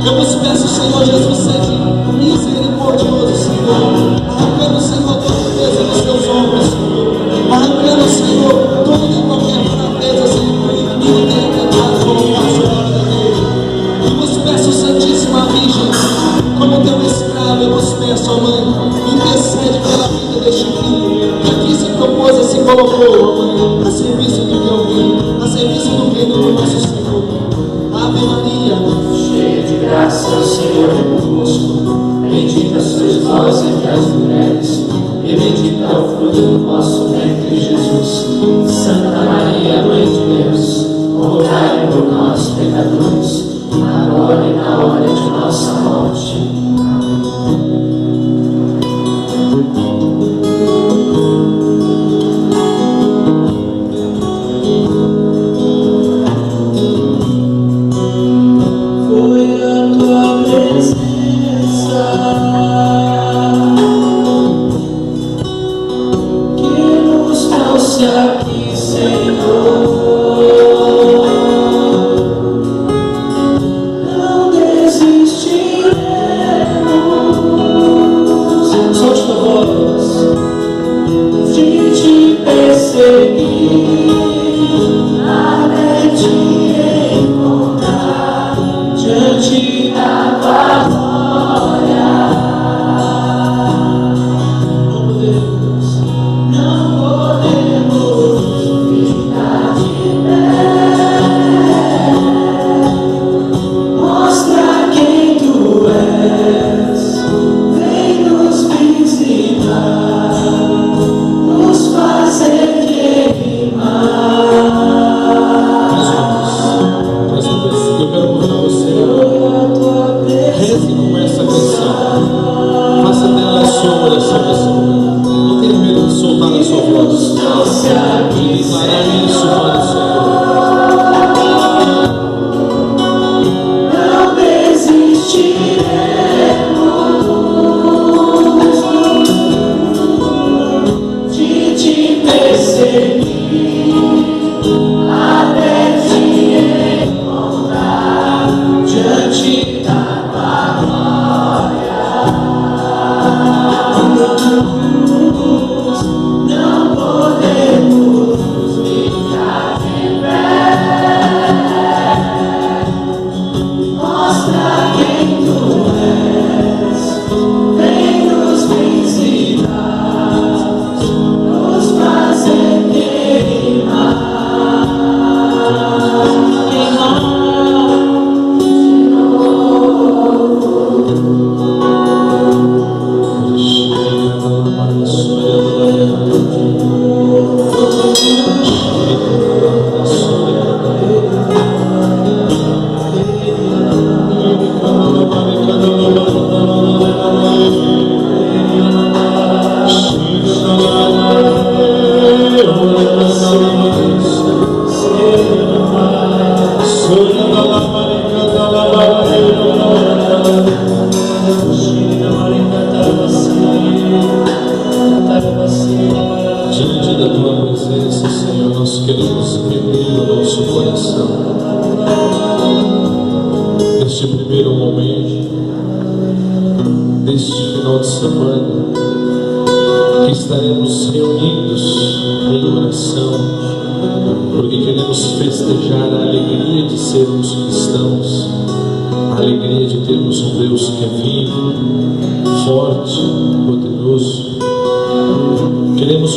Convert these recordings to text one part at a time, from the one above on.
Eu vos peço, Senhor Jesus, seja misericordioso, Senhor, arrancando, Senhor, toda fraqueza dos teus ombros, Senhor, arrancando, Senhor, toda e qualquer fraqueza, Senhor, que o inimigo tenha tentado colocar sobre a vida dele. Eu vos peço, Santíssima Virgem, como teu escravo, eu vos peço, ó Mãe, intercede pela vida deste filho, que aqui se propôs e se colocou, ó Mãe, a serviço do teu reino, a serviço do reino do nosso Senhor. Ave Maria, cheia de graça, o Senhor é convosco. Bendita sois vós entre as mulheres, e bendito é o fruto do vosso ventre, Jesus. Santa Maria, Mãe de Deus, rogai por nós, pecadores, agora e na hora de nossa morte.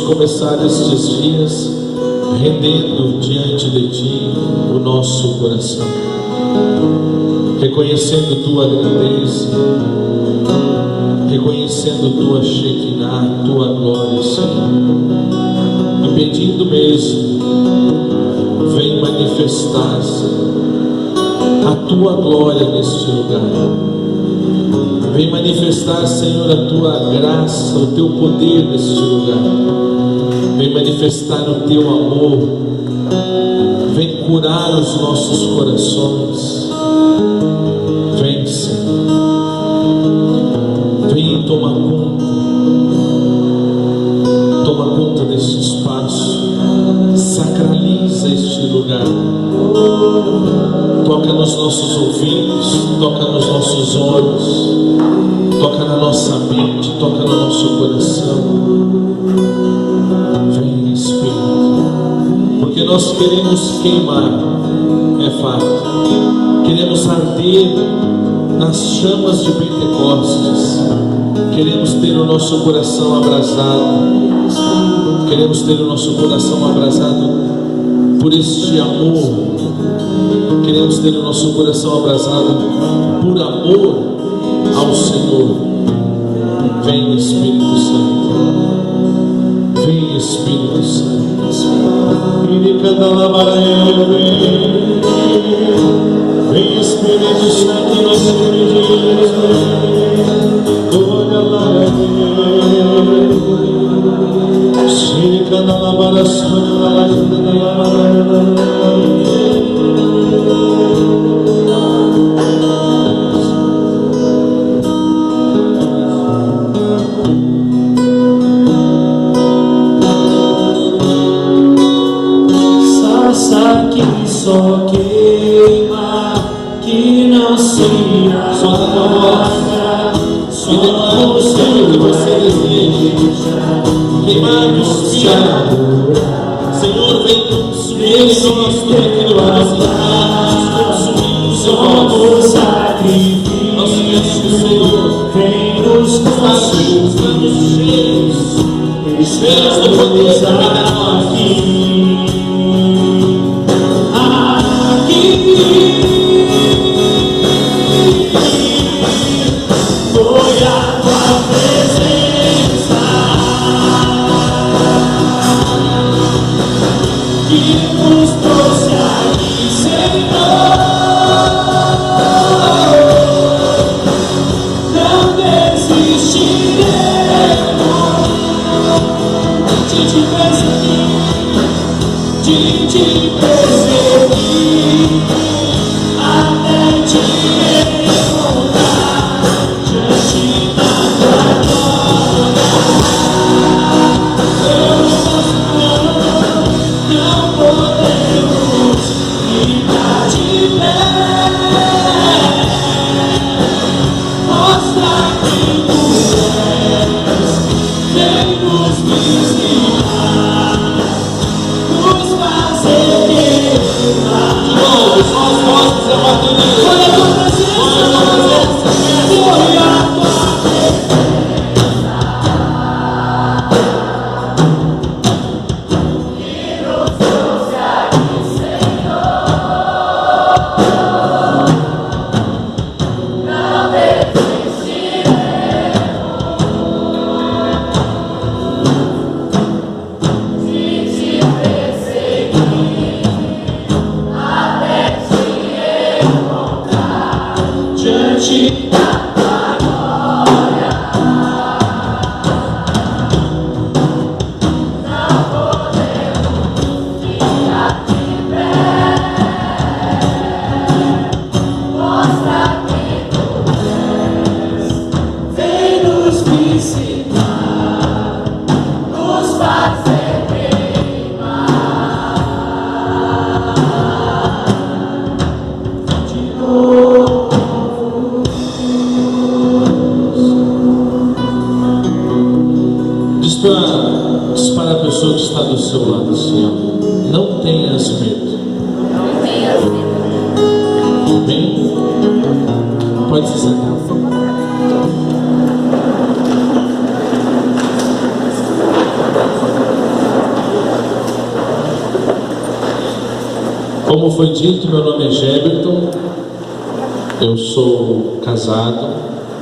Começar estes dias rendendo diante de Ti o nosso coração, reconhecendo Tua grandeza, reconhecendo Tua Shekinah, Tua glória, Senhor, e pedindo mesmo, vem manifestar, Senhor, a Tua glória neste lugar. Vem manifestar, Senhor, a Tua graça, o Teu poder neste lugar. Vem manifestar o Teu amor. Vem curar os nossos corações. Vem, Senhor. Vem tomar conta. Toma conta deste espaço. Sacraliza este lugar. Toca nos nossos ouvidos, toca nos nossos Toca na nossa mente, toca no nosso coração. Vem, Espírito, porque nós queremos queimar, é fato. Queremos arder nas chamas de Pentecostes. Queremos ter o nosso coração abrasado. Queremos ter o nosso coração abrasado por este amor. Queremos ter o nosso coração abrasado por amor ao Senhor. Vem, Espírito Santo. Vem, Espírito Santo. Vem, Espírito Santo, nós te pedimos. Olha lá, Chica na labaração, na sarça que só queima, que não se apaga, só você que você deseja, queimado céu. Senhor, vem consumir nós tudo aquilo que nós estamos consumindo, somos sacrifício. Nós queremos, Senhor, vem nos consumir, estamos cheios do poder da vida aqui. Diz para a pessoa que está do seu lado assim, ó, não tenhas medo. Não tenhas medo. Bem, pode se sentar. Como foi dito, meu nome é Geberton, eu sou casado,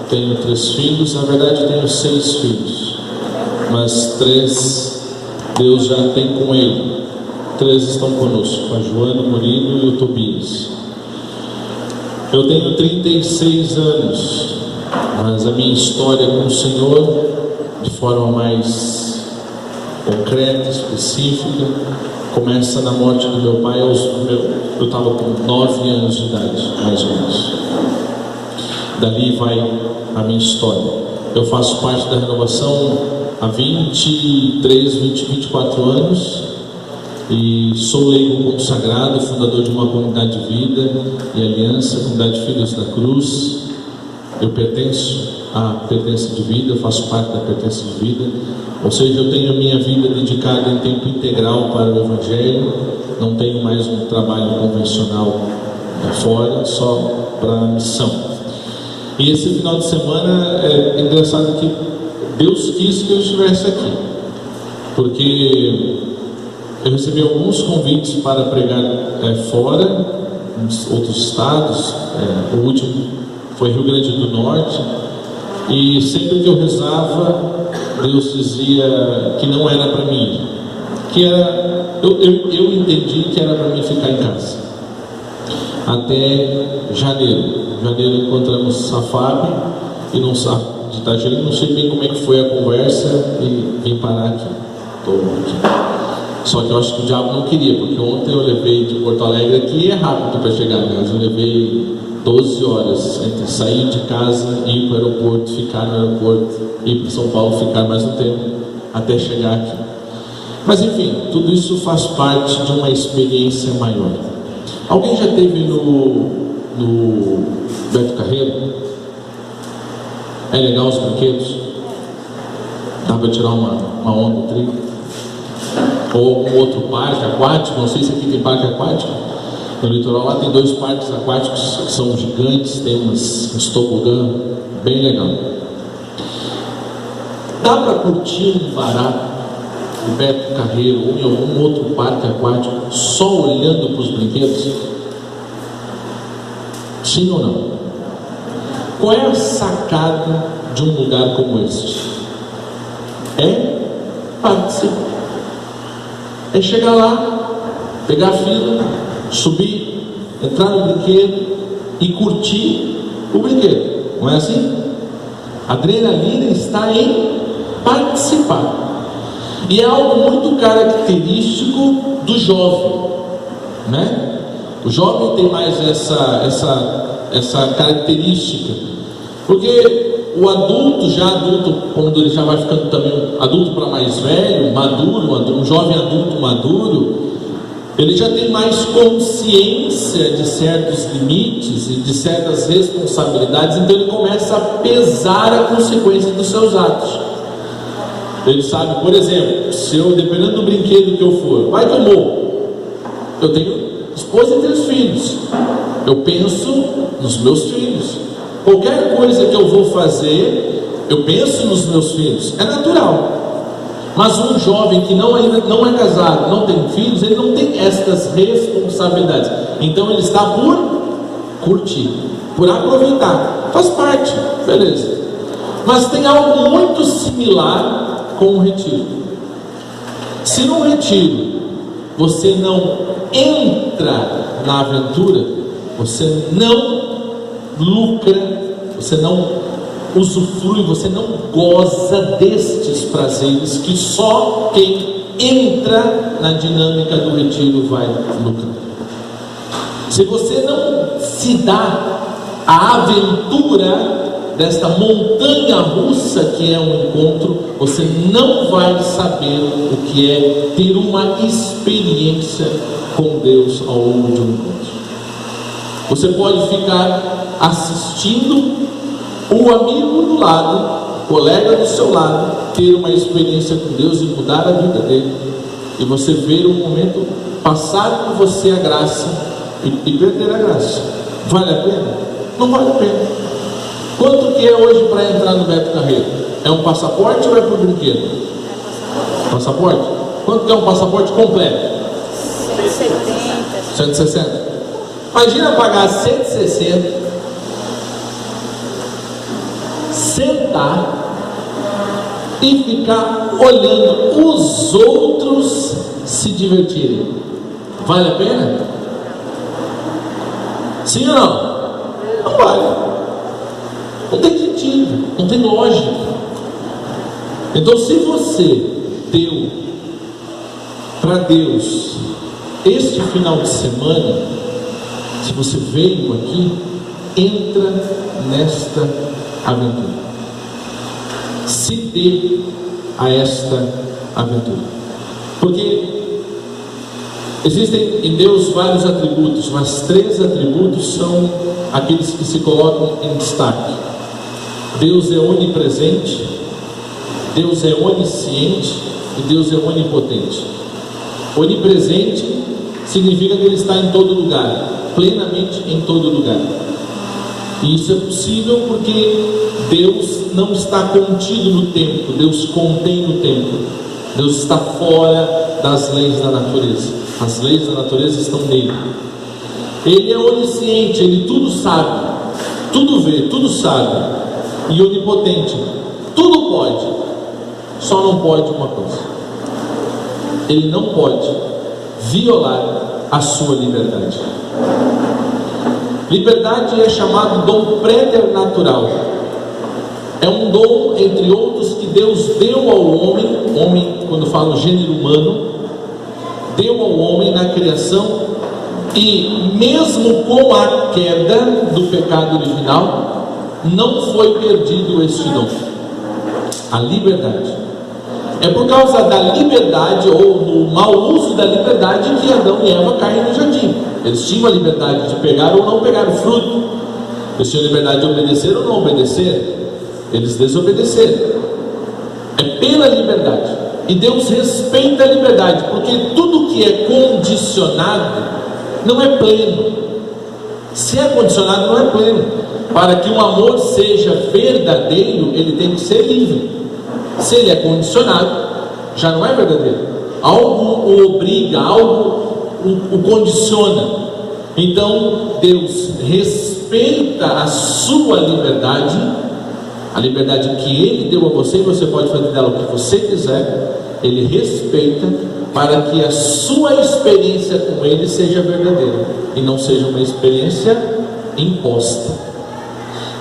tenho 3 filhos, na verdade tenho 6 filhos, mas 3 Deus já tem com ele, 3 estão conosco, a Joana, o Murilo e o Tobias. Eu tenho 36 anos, mas a minha história com o Senhor, de forma mais concreta, específica, começa na morte do meu pai. Eu estava com 9 anos de idade, mais ou menos. Dali vai a minha história. Eu faço parte da renovação há 24 anos e sou leigo consagrado, fundador de uma comunidade de vida e aliança, comunidade Filhos da Cruz. eu pertenço à pertença de vida, eu faço parte da pertença de vida, ou seja, eu tenho a minha vida dedicada em tempo integral para o Evangelho, não tenho mais um trabalho convencional fora, só para a missão. E esse final de semana é engraçado que Deus quis que eu estivesse aqui, porque eu recebi alguns convites para pregar fora, em outros estados, o último foi Rio Grande do Norte, e sempre que eu rezava, Deus dizia que não era para mim, que era, eu entendi que era para mim ficar em casa, até janeiro. Em janeiro encontramos a Fábio, e não sabe de Itajaí, não sei bem como é que foi a conversa, e vim parar aqui, estou aqui. Só que eu acho que o diabo não queria, porque ontem eu levei de Porto Alegre aqui, é rápido para chegar, mas eu levei 12 horas entre sair de casa, ir para o aeroporto, ficar no aeroporto, ir para São Paulo, ficar mais um tempo, até chegar aqui. Mas enfim, tudo isso faz parte de uma experiência maior. Alguém já esteve no Beto Carreiro? É legal os brinquedos? Dá para tirar uma onda, um trio? Ou um outro parque aquático? Não sei se aqui tem parque aquático. No litoral lá tem 2 parques aquáticos que são gigantes, tem uns tobogã, bem legal. Dá para curtir um barato no Beto Carreiro ou em algum outro parque aquático só olhando para os brinquedos? Sim ou não? Qual é a sacada de um lugar como este? É participar. É chegar lá, pegar a fila, subir, entrar no brinquedo e curtir o brinquedo. Não é assim? A adrenalina está em participar. E é algo muito característico do jovem, né? O jovem tem mais essa característica, porque o adulto, quando ele já vai ficando também adulto para mais velho, maduro, um jovem adulto maduro, ele já tem mais consciência de certos limites e de certas responsabilidades, então ele começa a pesar a consequência dos seus atos. Ele sabe, por exemplo, se eu, dependendo do brinquedo que eu for, vai que eu morro, eu tenho esposa e 3 filhos, eu penso nos meus filhos. Qualquer coisa que eu vou fazer, eu penso nos meus filhos, é natural. Mas um jovem que ainda não é casado, não tem filhos, ele não tem estas responsabilidades. Então ele está por curtir, por aproveitar, faz parte, beleza. Mas tem algo muito similar com o retiro. Se no retiro você não entra na aventura, você não lucra, você não usufrui, você não goza destes prazeres que só quem entra na dinâmica do retiro vai lucrar. Se você não se dá a aventura desta montanha russa que é um encontro, você não vai saber o que é ter uma experiência com Deus ao longo de um encontro. Você pode ficar assistindo o amigo do lado, o colega do seu lado, ter uma experiência com Deus e mudar a vida dele, e você ver um momento passar por você a graça e perder a graça. Vale a pena? Não vale a pena. Quanto que é hoje para entrar no Beto Carreiro? É um passaporte ou é por brinquedo? Passaporte? Quanto que é um passaporte completo? 160. Imagina pagar 160, sentar e ficar olhando os outros se divertirem. Vale a pena? Sim ou não? Não vale. Não tem sentido, não tem lógica. Então, se você deu para Deus este final de semana, se você veio aqui, entra nesta aventura. Se dê a esta aventura. Porque existem em Deus vários atributos, mas 3 atributos são aqueles que se colocam em destaque. Deus é onipresente, Deus é onisciente e Deus é onipotente. Onipresente significa que Ele está em todo lugar, plenamente em todo lugar. E isso é possível porque Deus não está contido no tempo, Deus contém no tempo. Deus está fora das leis da natureza. As leis da natureza estão nele. Ele é onisciente, Ele tudo sabe, tudo vê, tudo sabe. E onipotente, tudo pode, só não pode uma coisa: Ele não pode violar a sua liberdade. Liberdade é chamado dom preternatural. É um dom, entre outros, que Deus deu ao homem, quando fala gênero humano, deu ao homem na criação. E mesmo com a queda do pecado original, não foi perdido este dom, a liberdade. É por causa da liberdade, ou do mau uso da liberdade, que Adão e Eva caem no jardim. Eles tinham a liberdade de pegar ou não pegar o fruto. Eles tinham a liberdade de obedecer ou não obedecer. Eles desobedeceram. É pela liberdade. E Deus respeita a liberdade, porque tudo que é condicionado não é pleno. Se é condicionado, não é pleno. Para que um amor seja verdadeiro, ele tem que ser livre. Se ele é condicionado, já não é verdadeiro. Algo o obriga, algo o condiciona. Então Deus respeita a sua liberdade, a liberdade que Ele deu a você, e você pode fazer dela o que você quiser. Ele respeita, para que a sua experiência com Ele seja verdadeira e não seja uma experiência imposta.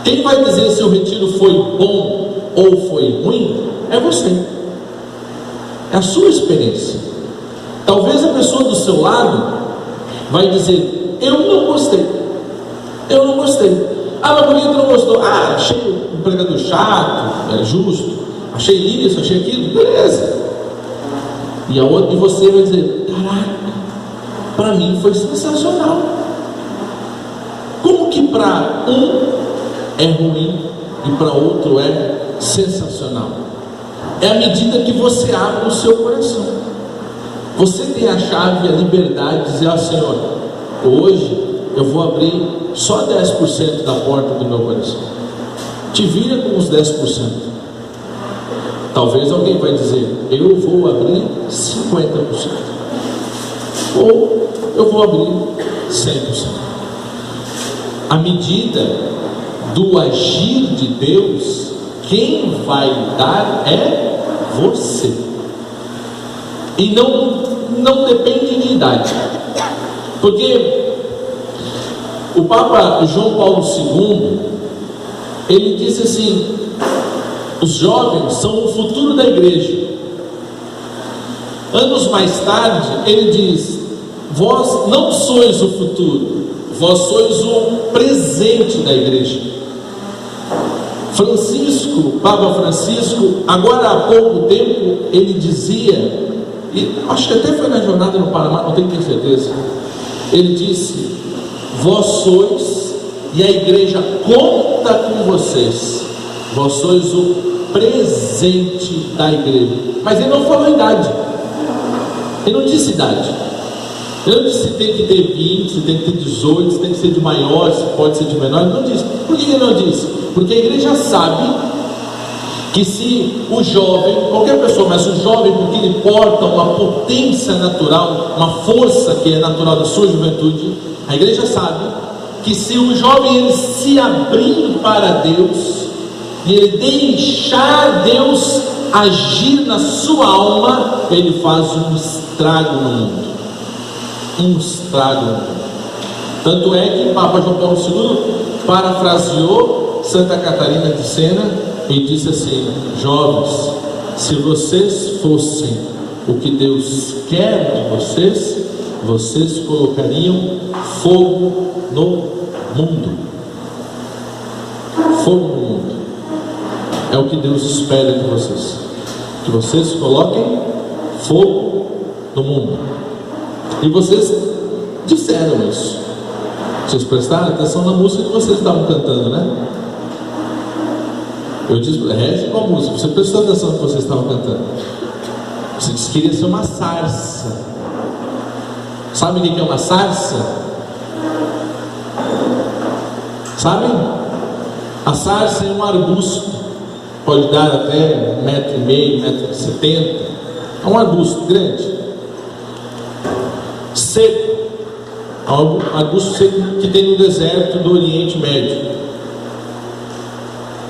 Quem vai dizer se o retiro foi bom ou foi ruim é você, é a sua experiência. Talvez a pessoa do seu lado vai dizer: eu não gostei, eu não gostei. Ah, mas por que tu não gostou? Ah, achei o pregador chato, é justo, achei isso, achei aquilo, beleza. E você vai dizer: caraca, para mim foi sensacional. Como que para um é ruim e para outro é sensacional? É à medida que você abre o seu coração. Você tem a chave, a liberdade de dizer: ó Senhor, hoje eu vou abrir só 10% da porta do meu coração. Te vira com os 10%. Talvez alguém vai dizer: eu vou abrir 50%. Ou eu vou abrir 100%. À medida do agir de Deus, quem vai dar é você. E não depende de idade. Porque o Papa João Paulo II, ele disse assim: os jovens são o futuro da igreja. Anos mais tarde, ele diz: vós não sois o futuro, vós sois o presente da igreja. Francisco, Papa Francisco, agora há pouco tempo, ele dizia, e acho que até foi na jornada no Panamá, não tenho certeza, ele disse: vós sois, e a igreja conta com vocês, vós sois o presente da igreja. Mas ele não falou idade, ele não disse idade, ele não disse se tem que ter 20, se tem que ter 18, se tem que ser de maior, se pode ser de menor. Ele não disse. Por que ele não disse? Porque a igreja sabe que se o jovem, qualquer pessoa, mas o jovem, porque ele porta uma potência natural, uma força que é natural da sua juventude, a igreja sabe que se o jovem ele se abrir para Deus e ele deixar Deus agir na sua alma, ele faz um estrago no mundo. Um estrago no mundo. Tanto é que o Papa João Paulo II parafraseou Santa Catarina de Sena e disse assim: jovens, se vocês fossem o que Deus quer de vocês, vocês colocariam fogo no mundo. Fogo no mundo. É o que Deus espera de vocês, que vocês coloquem fogo no mundo. E vocês disseram isso. Vocês prestaram atenção na música que vocês estavam cantando, né? Eu disse, reze com a música. Você prestou atenção no que vocês estavam cantando. Você disse que queria ser uma sarça. Sabe o que é uma sarça? Sabem? A sarça é um arbusto. Pode dar até 1,5 m, 1,70 m. É um arbusto grande. Seco. É um arbusto seco que tem no deserto do Oriente Médio.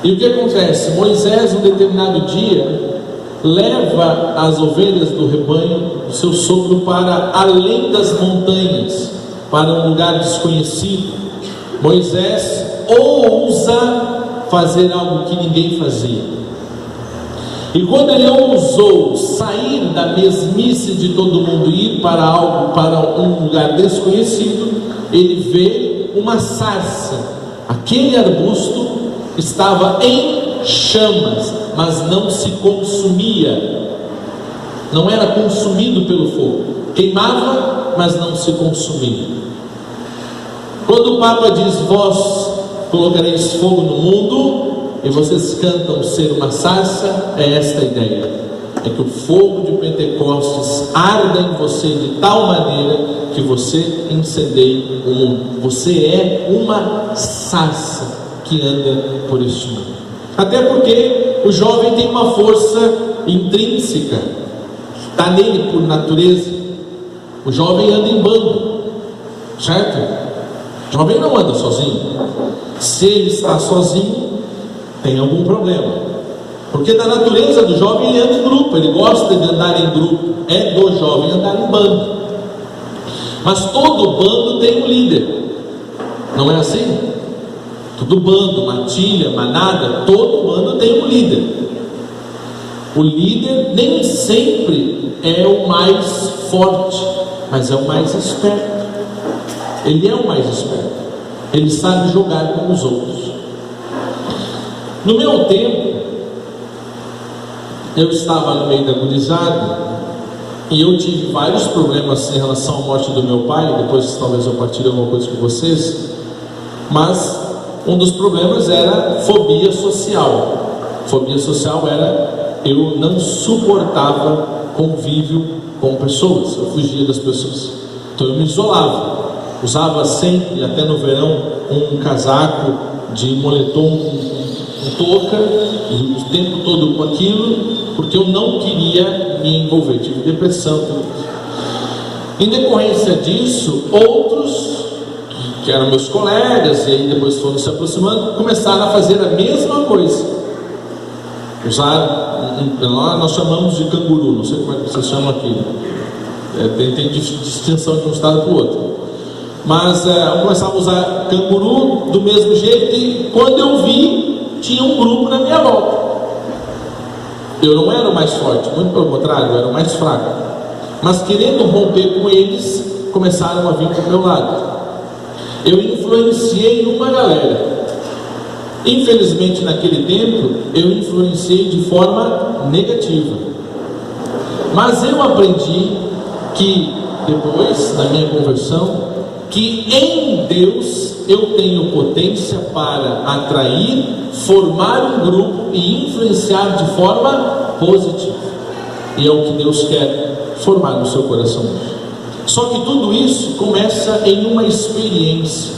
E o que acontece? Moisés, um determinado dia, leva as ovelhas do rebanho do seu sogro para além das montanhas, para um lugar desconhecido. Moisés ousa fazer algo que ninguém fazia. E quando ele ousou sair da mesmice de todo mundo e ir para um lugar desconhecido, ele vê uma sarça. Aquele arbusto estava em chamas, mas não se consumia. Não era consumido pelo fogo. Queimava, mas não se consumia. Quando o Papa diz: vós colocareis fogo no mundo, e vocês cantam ser uma sarça, é esta a ideia. É que o fogo de Pentecostes arda em você de tal maneira que você incendeie o mundo. Você é uma sarça que anda por este mundo. Até porque o jovem tem uma força intrínseca, está nele por natureza. O jovem anda em bando, certo? O jovem não anda sozinho. Se ele está sozinho, tem algum problema, porque da natureza do jovem ele anda em grupo, ele gosta de andar em grupo, é do jovem andar em bando. Mas todo bando tem um líder, não é assim? Todo bando, matilha, manada, todo bando tem um líder. O líder nem sempre é o mais forte, mas é o mais esperto. Ele é o mais esperto, ele sabe jogar com os outros. No meu tempo, eu estava no meio da gurizada e eu tive vários problemas em relação à morte do meu pai. Depois talvez eu partilhe alguma coisa com vocês. Mas um dos problemas era fobia social. Fobia social era eu não suportava convívio com pessoas, eu fugia das pessoas. Então eu me isolava. Usava sempre, até no verão, um casaco de moletom com touca, e o tempo todo com aquilo, porque eu não queria me envolver. Tive depressão. Em decorrência disso, outros que eram meus colegas, e aí depois foram se aproximando, começaram a fazer a mesma coisa. Lá nós chamamos de canguru, não sei como é que vocês chamam aqui. Tem distinção de um estado para o outro. Mas eu começava a usar canguru do mesmo jeito, e quando eu vi, tinha um grupo na minha volta. Eu não era o mais forte, muito pelo contrário, eu era o mais fraco. Mas querendo romper com eles, começaram a vir para o meu lado. Eu influenciei uma galera. Infelizmente, naquele tempo, eu influenciei de forma negativa. Mas eu aprendi que, depois, na minha conversão, que em Deus eu tenho potência para atrair, formar um grupo e influenciar de forma positiva. E é o que Deus quer formar no seu coração. Só que tudo isso começa em uma experiência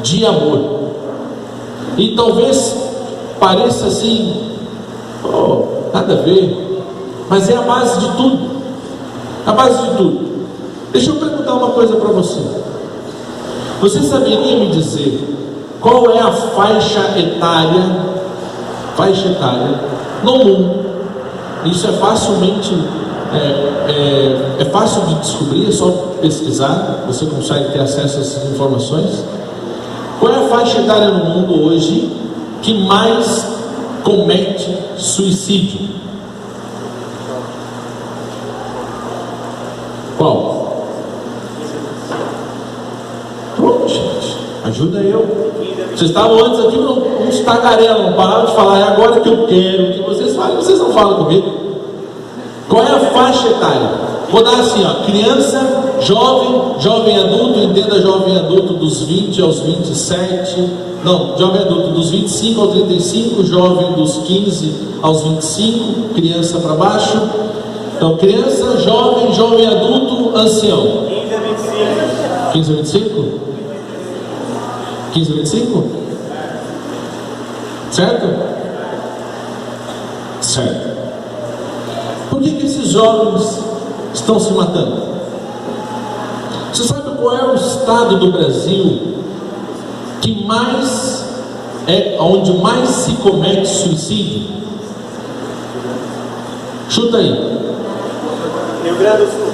de amor. E talvez pareça assim, nada a ver, mas é a base de tudo. A base de tudo. Deixa eu perguntar uma coisa para você. Você saberia me dizer qual é a faixa etária no mundo? Isso é facilmente é fácil de descobrir, é só pesquisar, você consegue ter acesso a essas informações. Qual é a faixa etária no mundo hoje que mais comete suicídio? Qual? Pronto, gente, ajuda eu. Vocês estavam antes aqui uns tagarelos, não pararam de falar, é agora que eu quero que vocês falem, vocês não falam comigo. Qual é a faixa etária? Vou dar assim, ó, criança, jovem adulto, entenda jovem adulto dos 20 aos 27, não, jovem adulto dos 25 aos 35, jovem dos 15 aos 25, criança para baixo. Então, criança, jovem adulto, ancião. 15 a 25? 15 a 25? Certo? Certo. Por que esses jovens estão se matando? Você sabe qual é o estado do Brasil que mais onde mais se comete suicídio? Chuta aí. Rio Grande do Sul.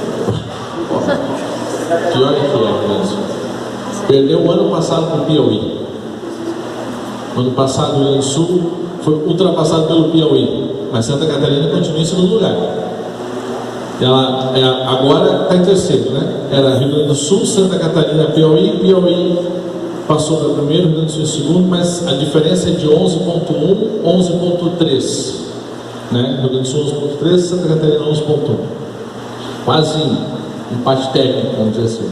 Pior que é, Rio Grande do Sul. Perdeu o ano passado para o Piauí. O ano passado o Rio Grande do Sul foi ultrapassado pelo Piauí, mas Santa Catarina continua em segundo lugar. Ela agora está em terceiro, né? Era Rio Grande do Sul, Santa Catarina, Piauí passou para primeiro, Rio Grande do Sul em segundo, mas a diferença é de 11,1, 11,3, né? Rio Grande do Sul 11,3, Santa Catarina 11,1, quase empate técnico, vamos dizer assim.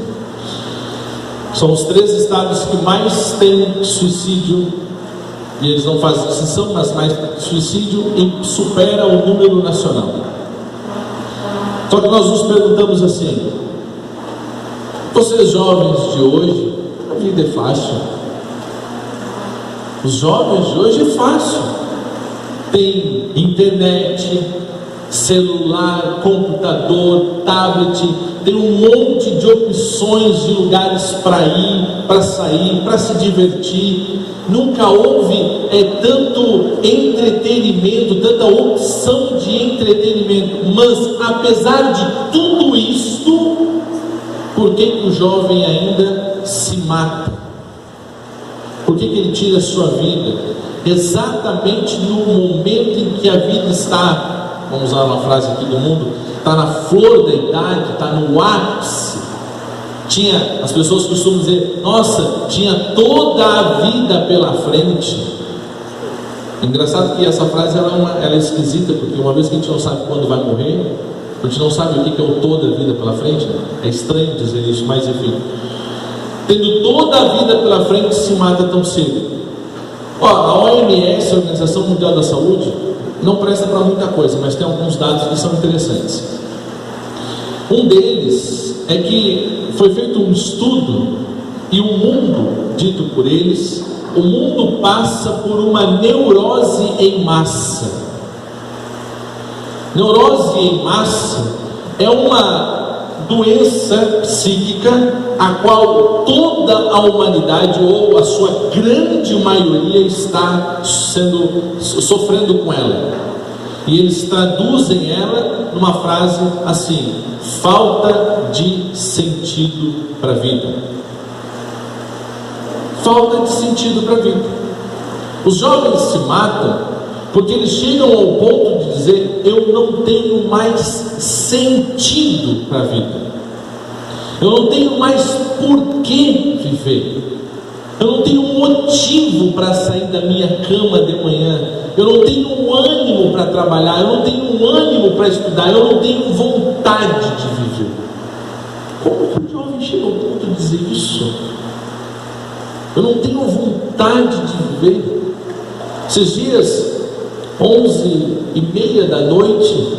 São os 3 estados que mais têm suicídio, e eles não fazem distinção, mas mais suicídio, e supera o número nacional. Só que nós nos perguntamos assim: vocês jovens de hoje, a vida é fácil. Os jovens de hoje é fácil. Tem internet, celular, computador, tablet, tem um monte de opções de lugares para ir, para sair, para se divertir. Nunca houve tanto entretenimento, tanta opção de entretenimento. Mas apesar de tudo isso, por que o jovem ainda se mata? Por que ele tira a sua vida? Exatamente no momento em que a vida está, vamos usar uma frase aqui do mundo, está na flor da idade, está no ápice. As pessoas costumam dizer: nossa, tinha toda a vida pela frente. Engraçado que essa frase ela é esquisita, porque uma vez que a gente não sabe quando vai morrer, a gente não sabe o que é o toda a vida pela frente, né? É estranho dizer isso, mas enfim, tendo toda a vida pela frente, se mata tão cedo. A OMS, a Organização Mundial da Saúde, não presta para muita coisa, mas tem alguns dados que são interessantes. Um deles é que foi feito um estudo, e o mundo, dito por eles, o mundo passa por uma neurose em massa. Neurose em massa é uma doença psíquica a qual toda a humanidade, ou a sua grande maioria, está sofrendo com ela. E eles traduzem ela numa frase assim: falta de sentido para a vida. Falta de sentido para a vida. Os jovens se matam porque eles chegam ao ponto de dizer: eu não tenho mais sentido para a vida, eu não tenho mais por que viver, eu não tenho motivo para sair da minha cama de manhã, eu não tenho ânimo para trabalhar, eu não tenho ânimo para estudar, eu não tenho vontade de viver. Como que o jovem chega ao ponto de dizer isso? Eu não tenho vontade de viver. Esses dias, 11h30 da noite,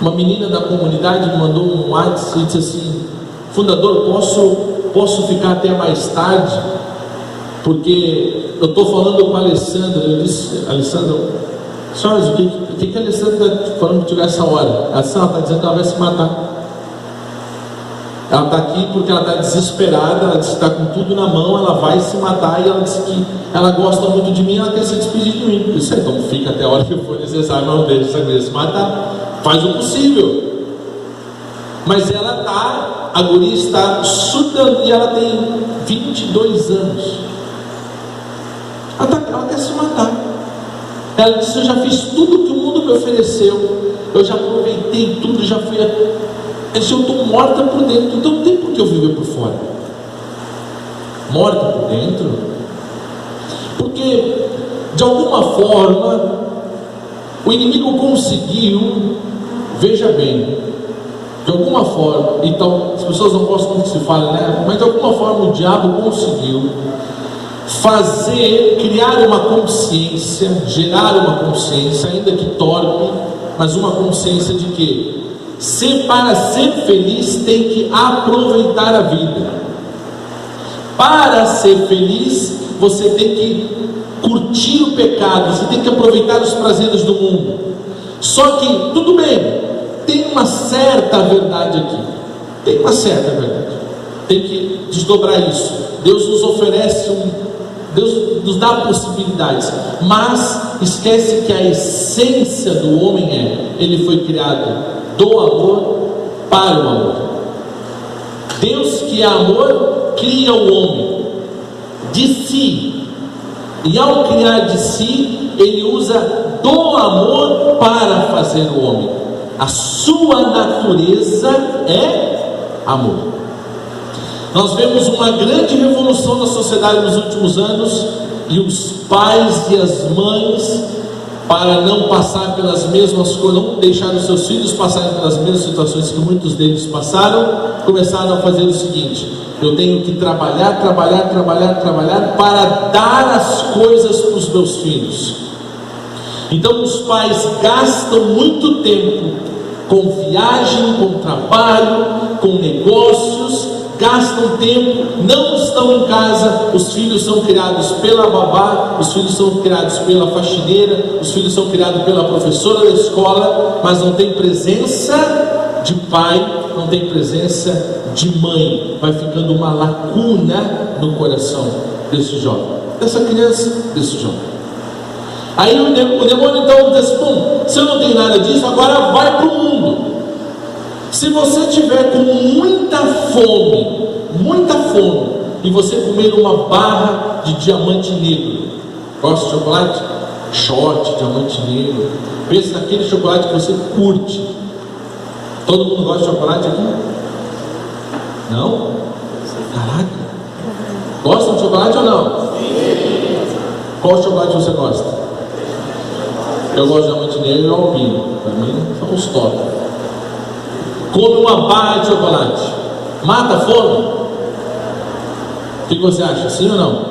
uma menina da comunidade me mandou um WhatsApp e disse assim: fundador, posso ficar até mais tarde? Porque eu estou falando com a Alessandra. Eu disse: Alessandra, senhoras, o que a Alessandra está falando contigo essa hora? Ela está dizendo que ela vai se matar. Ela está aqui porque ela está desesperada, ela disse que está com tudo na mão, ela vai se matar, e ela disse que ela gosta muito de mim, ela quer se despedir de mim. Eu disse: então fica até a hora que for necessário, mas não deixe essa mulher se matar, faz o possível. Mas ela está, a guria está surtando, e ela tem 22 anos. Ela quer se matar. Ela disse: eu já fiz tudo que o mundo me ofereceu, eu já aproveitei tudo, já fui eu estou morta por dentro, então não tem por que eu viver por fora. Morta por dentro, porque de alguma forma o inimigo conseguiu, veja bem, De alguma forma, então as pessoas não gostam muito que se fale, né? Mas de alguma forma o diabo conseguiu criar uma consciência, gerar uma consciência, ainda que torpe, mas uma consciência de que para ser feliz tem que aproveitar a vida. Para ser feliz você tem que curtir o pecado, você tem que aproveitar os prazeres do mundo. Só que, tudo bem, tem uma certa verdade aqui, tem uma certa verdade, tem que desdobrar isso. Deus nos oferece Deus nos dá possibilidades, mas esquece que a essência do homem ele foi criado do amor para o amor. Deus, que é amor, cria o homem de si, e ao criar de si, ele usa do amor para fazer o homem. A sua natureza é amor. Nós vemos uma grande revolução na sociedade nos últimos anos, e os pais e as mães, para não passar pelas mesmas coisas, não deixar os seus filhos passarem pelas mesmas situações que muitos deles passaram, começaram a fazer o seguinte: eu tenho que trabalhar para dar as coisas para os meus filhos. Então os pais gastam muito tempo com viagem, com trabalho, com negócios, gastam tempo, não estão em casa. Os filhos são criados pela babá, os filhos são criados pela faxineira, os filhos são criados pela professora da escola, mas não tem presença de pai, não tem presença de mãe. Vai ficando uma lacuna no coração desse jovem, dessa criança, desse jovem. Aí o demônio então diz assim: bom, se eu não tenho nada disso, agora vai para o mundo. Se você tiver com muita fome, e você comer uma barra de diamante negro, gosta de chocolate? Short, diamante negro, pensa naquele chocolate que você curte. Todo mundo gosta de chocolate aqui? Não? Caraca, gostam de chocolate ou não? Qual chocolate você gosta? Eu gosto de diamante negro e alpino, para mim são os top. Come uma barra de chocolate, mata a fome? O que você acha? Sim ou não?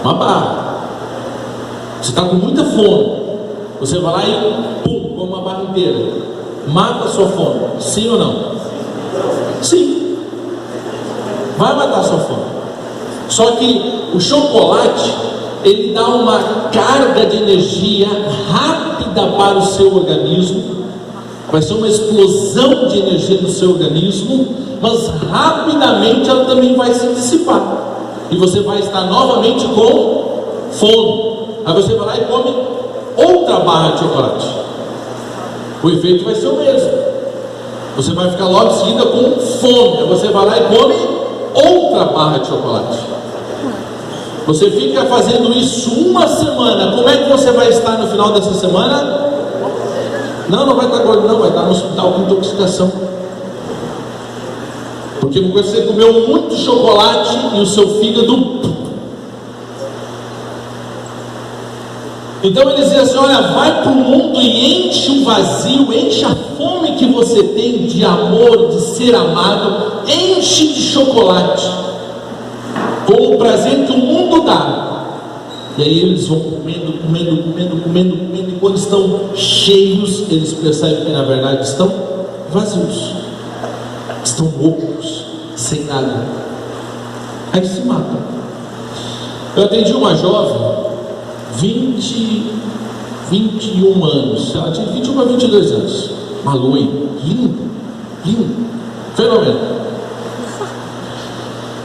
Uma barra. Você está com muita fome, você vai lá e pum, come uma barra inteira, mata a sua fome. Sim ou não? Sim, vai matar a sua fome. Só que o chocolate, ele dá uma carga de energia rápida para o seu organismo. Vai ser uma explosão de energia no seu organismo, mas rapidamente ela também vai se dissipar, e você vai estar novamente com fome. Aí você vai lá e come outra barra de chocolate. O efeito vai ser o mesmo. Você vai ficar logo em seguida com fome. Aí você vai lá e come outra barra de chocolate. Você fica fazendo isso uma semana. Como é que você vai estar no final dessa semana? Não vai estar gordo, não, vai estar no hospital com intoxicação. Porque você comeu muito chocolate e o seu fígado. Então ele dizia assim: olha, vai para o mundo e enche o vazio, enche a fome que você tem de amor, de ser amado, enche de chocolate, com o prazer que o mundo dá. E aí eles vão comendo, e quando estão cheios, eles percebem que na verdade estão vazios, estão loucos, sem nada. Aí se matam. Eu atendi uma jovem, 21 anos, ela tinha 21 a 22 anos, uma loira, linda, fenômeno.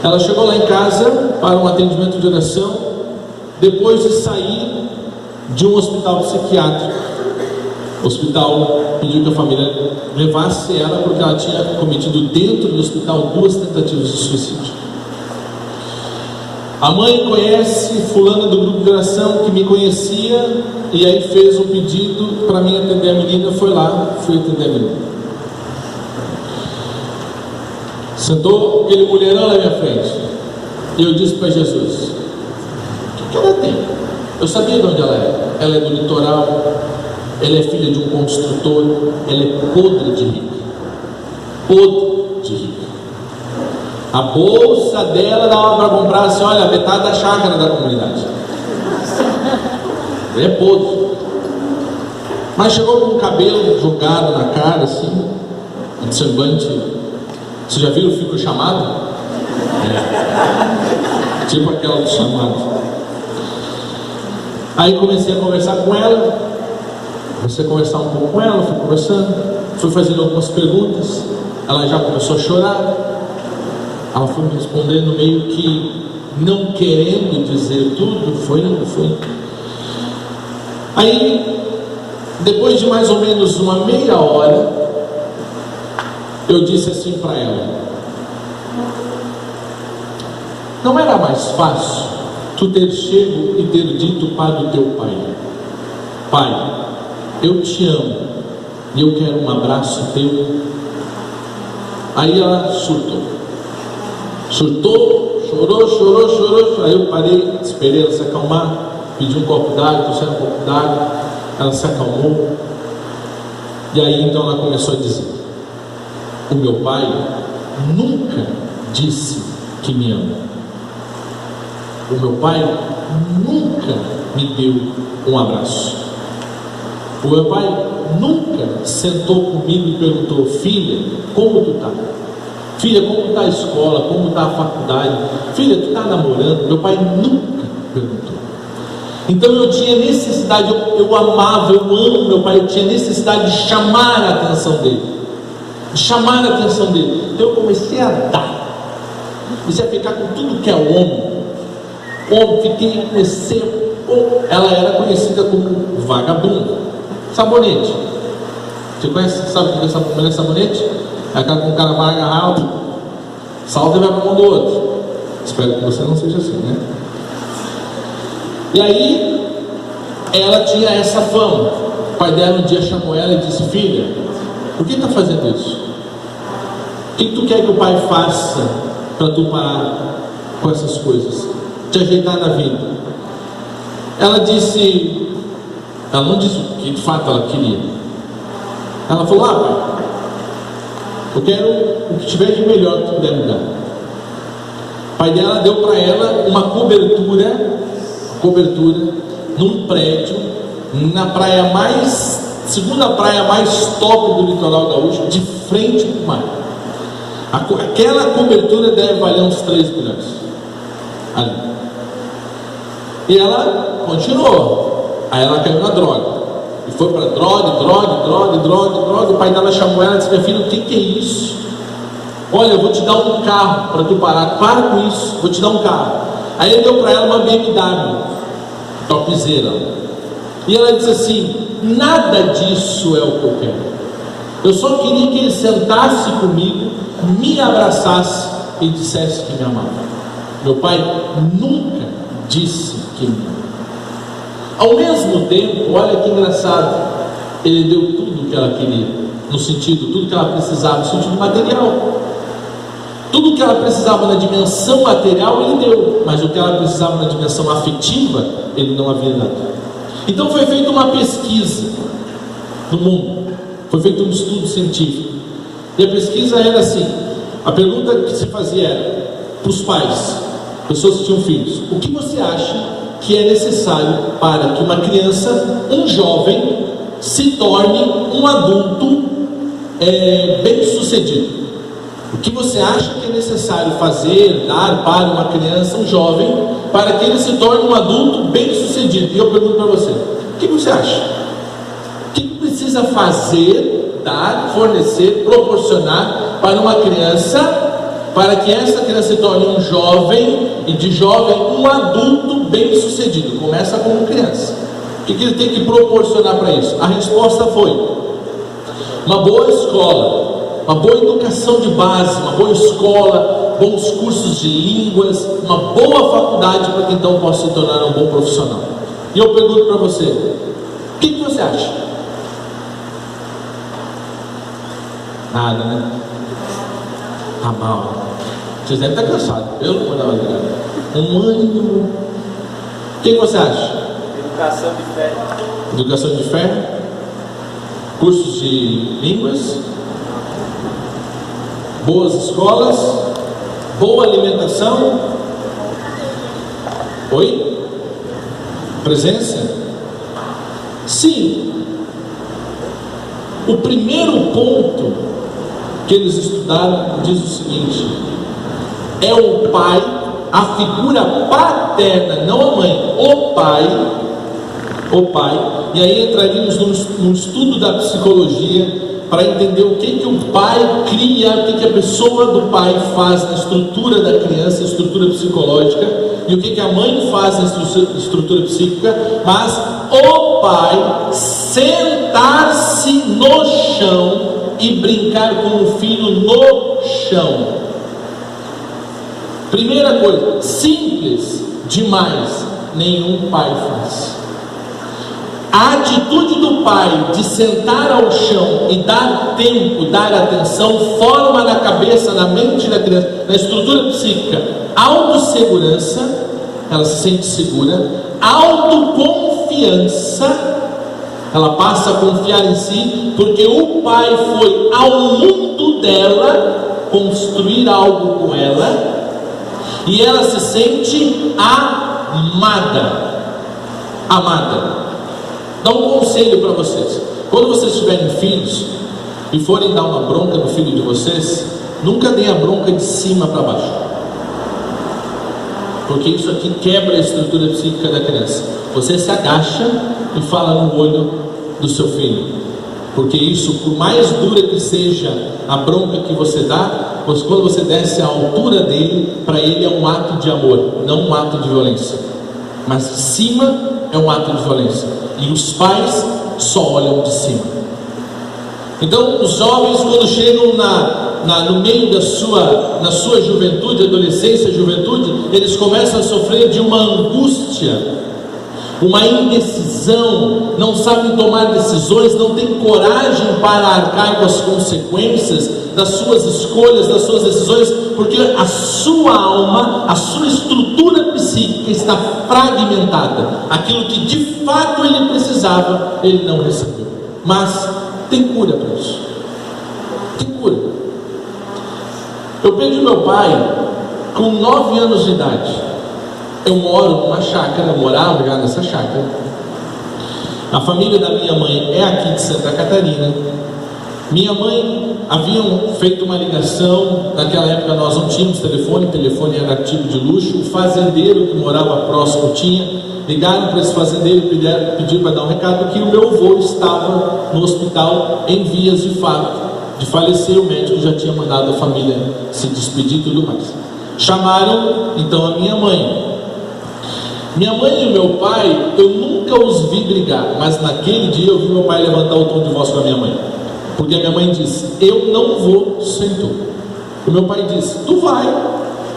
Ela chegou lá em casa para um atendimento de oração, depois de sair de um hospital psiquiátrico. O hospital pediu que a família levasse ela porque ela tinha cometido dentro do hospital 2 tentativas de suicídio. A mãe conhece fulana do grupo de oração, que me conhecia, e aí fez um pedido para mim atender a menina. Fui lá, fui atender a menina. Sentou aquele mulherão na minha frente, e eu disse para Jesus: o que ela tem? Eu sabia de onde ela é. Ela é do litoral, ela é filha de um construtor, ela é podre de rica. podre de rica. A bolsa dela dava para comprar assim, olha, metade da chácara da comunidade. É podre. Mas chegou com o cabelo jogado na cara, assim, um semblante. Você já viu o filme Chamado? É. Tipo aquela do Chamado. Aí comecei a conversar com ela. Comecei a conversar um pouco com ela, fui conversando, fui fazendo algumas perguntas. Ela já começou a chorar. Ela foi me respondendo meio que não querendo dizer tudo. Foi. Aí, depois de mais ou menos uma meia hora, eu disse assim para ela: não era mais fácil tu ter chego e ter dito para o teu pai: pai, eu te amo e eu quero um abraço teu? Aí ela surtou, chorou. Aí eu parei, esperei ela se acalmar, pedi um copo d'água, trouxeram um copo d'água, ela se acalmou. E aí então ela começou a dizer: o meu pai nunca disse que me ama. O meu pai nunca me deu um abraço. O meu pai nunca sentou comigo e perguntou: filha, como tu tá? Filha, como está a escola? Como está a faculdade? Filha, tu está namorando? Meu pai nunca perguntou. Então eu tinha necessidade, eu amava, eu amo meu pai, eu tinha necessidade de chamar a atenção dele. Então eu comecei a dar. Comecei a ficar com tudo que é homem. Ela era conhecida como vagabunda. Sabonete. Você conhece, sabe o que é sabonete? É aquela com o cara vai agarrar, salta e vai para a mão do outro. Espero que você não seja assim, né? E aí, ela tinha essa fama. O pai dela um dia chamou ela e disse: filha, por que está fazendo isso? O que tu quer que o pai faça para tu parar com essas coisas? Te ajeitar na vida? Ela não disse o que de fato ela queria. Ela falou: pai, eu quero o que tiver de melhor que tu puder me dar. O pai dela deu para ela uma cobertura num prédio, na praia segunda praia mais top do litoral gaúcho, de frente para o mar. Aquela cobertura deve valer uns 3 milhões ali. E ela continuou. Aí ela caiu na droga. E foi para droga. O pai dela chamou ela e disse: minha filha, o que é isso? Olha, eu vou te dar um carro para tu parar. Para com isso, vou te dar um carro. Aí ele deu para ela uma BMW, topzera. E ela disse assim: nada disso é o que eu quero. Eu só queria que ele sentasse comigo, me abraçasse e dissesse que me amava. Meu pai nunca disse que me amava. Ao mesmo tempo, olha que engraçado, ele deu tudo o que ela queria, no sentido, tudo que ela precisava, no sentido material. Tudo que ela precisava na dimensão material, ele deu, mas o que ela precisava na dimensão afetiva, ele não havia dado. Então foi feita uma pesquisa no mundo, foi feito um estudo científico, e a pesquisa era assim: a pergunta que se fazia era para os pais, pessoas que tinham filhos: o que você acha que é necessário para que uma criança, um jovem, se torne um adulto bem sucedido? O que você acha que é necessário fazer, dar para uma criança, um jovem, para que ele se torne um adulto bem sucedido? E eu pergunto para você: o que você acha? O que precisa fazer, dar, fornecer, proporcionar para uma criança, para que essa criança se torne um jovem, e de jovem um adulto bem sucedido? Começa como criança. O que ele tem que proporcionar para isso? A resposta foi: uma boa escola, uma boa educação de base, uma boa escola, bons cursos de línguas, uma boa faculdade, para que então possa se tornar um bom profissional. E eu pergunto para você: o que você acha? Nada, né? Tá mal. Vocês devem estar cansados, pelo amor da madrugada. Um ânimo. O que você acha? Educação de fé. Educação de fé? Cursos de línguas? Boas escolas, boa alimentação. Oi? Presença? Sim. O primeiro ponto que eles estudaram diz o seguinte: é o pai, a figura paterna, não a mãe, o pai, e aí entraríamos num estudo da psicologia para entender o que o pai cria, o que a pessoa do pai faz na estrutura da criança, estrutura psicológica, e o que a mãe faz na estrutura psíquica. Mas o pai sentar-se no chão e brincar com o filho no chão. Primeira coisa, simples demais, nenhum pai faz. A atitude do pai de sentar ao chão e dar tempo, dar atenção, forma na cabeça, na mente da criança, na estrutura psíquica, autossegurança, ela se sente segura, autoconfiança, ela passa a confiar em si, porque o pai foi ao mundo dela construir algo com ela, e ela se sente amada. Dá um conselho para vocês: quando vocês tiverem filhos e forem dar uma bronca no filho de vocês, nunca deem a bronca de cima para baixo, porque isso aqui quebra a estrutura psíquica da criança. Você se agacha e fala no olho do seu filho, porque isso, por mais dura que seja a bronca que você dá, quando você desce à altura dele, para ele é um ato de amor, não um ato de violência. Mas de cima é um ato de violência, e os pais só olham de cima. Então os jovens, quando chegam no meio na sua juventude, adolescência, juventude, eles começam a sofrer de uma angústia, uma indecisão, não sabem tomar decisões, não têm coragem para arcar com as consequências das suas escolhas, das suas decisões, porque a sua alma, a sua estrutura psíquica está fragmentada. Aquilo que de fato ele precisava, ele não recebeu. Mas tem cura para isso. Tem cura. Eu perdi meu pai com 9 anos de idade. Eu moro numa chácara, eu morava já nessa chácara. A família da minha mãe é aqui de Santa Catarina. Minha mãe haviam feito uma ligação, naquela época nós não tínhamos telefone era artigo de luxo. O fazendeiro que morava próximo tinha. Ligaram para esse fazendeiro e pediram para dar um recado que o meu avô estava no hospital em vias de falecer. O médico já tinha mandado a família se despedir e tudo mais. Chamaram então a minha mãe. Minha mãe e meu pai, eu nunca os vi brigar, mas naquele dia eu vi meu pai levantar o tom de voz com a minha mãe, porque a minha mãe disse: eu não vou sem tu. O meu pai disse: tu vai,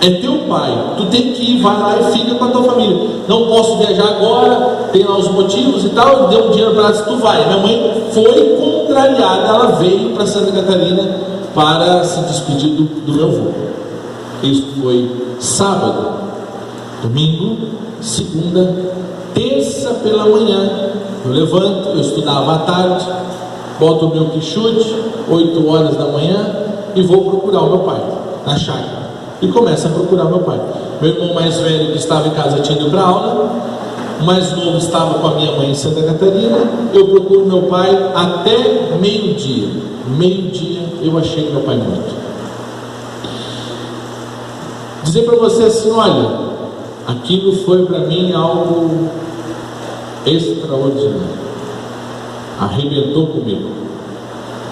é teu pai, tu tem que ir, vai lá e fica com a tua família. Não posso viajar agora, tem lá os motivos e tal. Ele deu um dinheiro para ela, disse: tu vai. Minha mãe foi contrariada, ela veio para Santa Catarina para se despedir do meu avô. Isso foi sábado, domingo, segunda, terça pela manhã. Eu levanto, eu estudava à tarde, boto o meu quichute, 8 horas da manhã, e vou procurar o meu pai na chácara. E começo a procurar o meu pai. Meu irmão mais velho, que estava em casa, tinha ido para aula. O mais novo estava com a minha mãe em Santa Catarina. Eu procuro meu pai até meio-dia. Meio-dia eu achei meu pai morto. Dizer para você assim: olha, aquilo foi para mim algo extraordinário. Arrebentou comigo.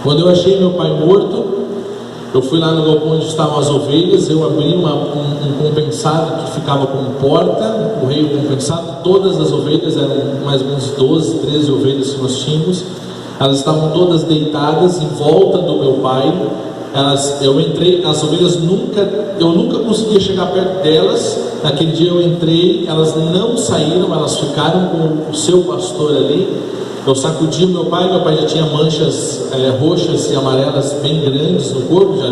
Quando eu achei meu pai morto, eu fui lá no galpão onde estavam as ovelhas. Eu abri um compensado que ficava como porta, um correio compensado. Todas as ovelhas, eram mais ou menos 12, 13 ovelhas que nós tínhamos. Elas estavam todas deitadas em volta do meu pai. Eu entrei, as ovelhas eu nunca conseguia chegar perto delas. Naquele dia eu entrei, elas não saíram, elas ficaram com o seu pastor ali. Eu sacudi o meu pai já tinha manchas roxas e amarelas bem grandes no corpo, já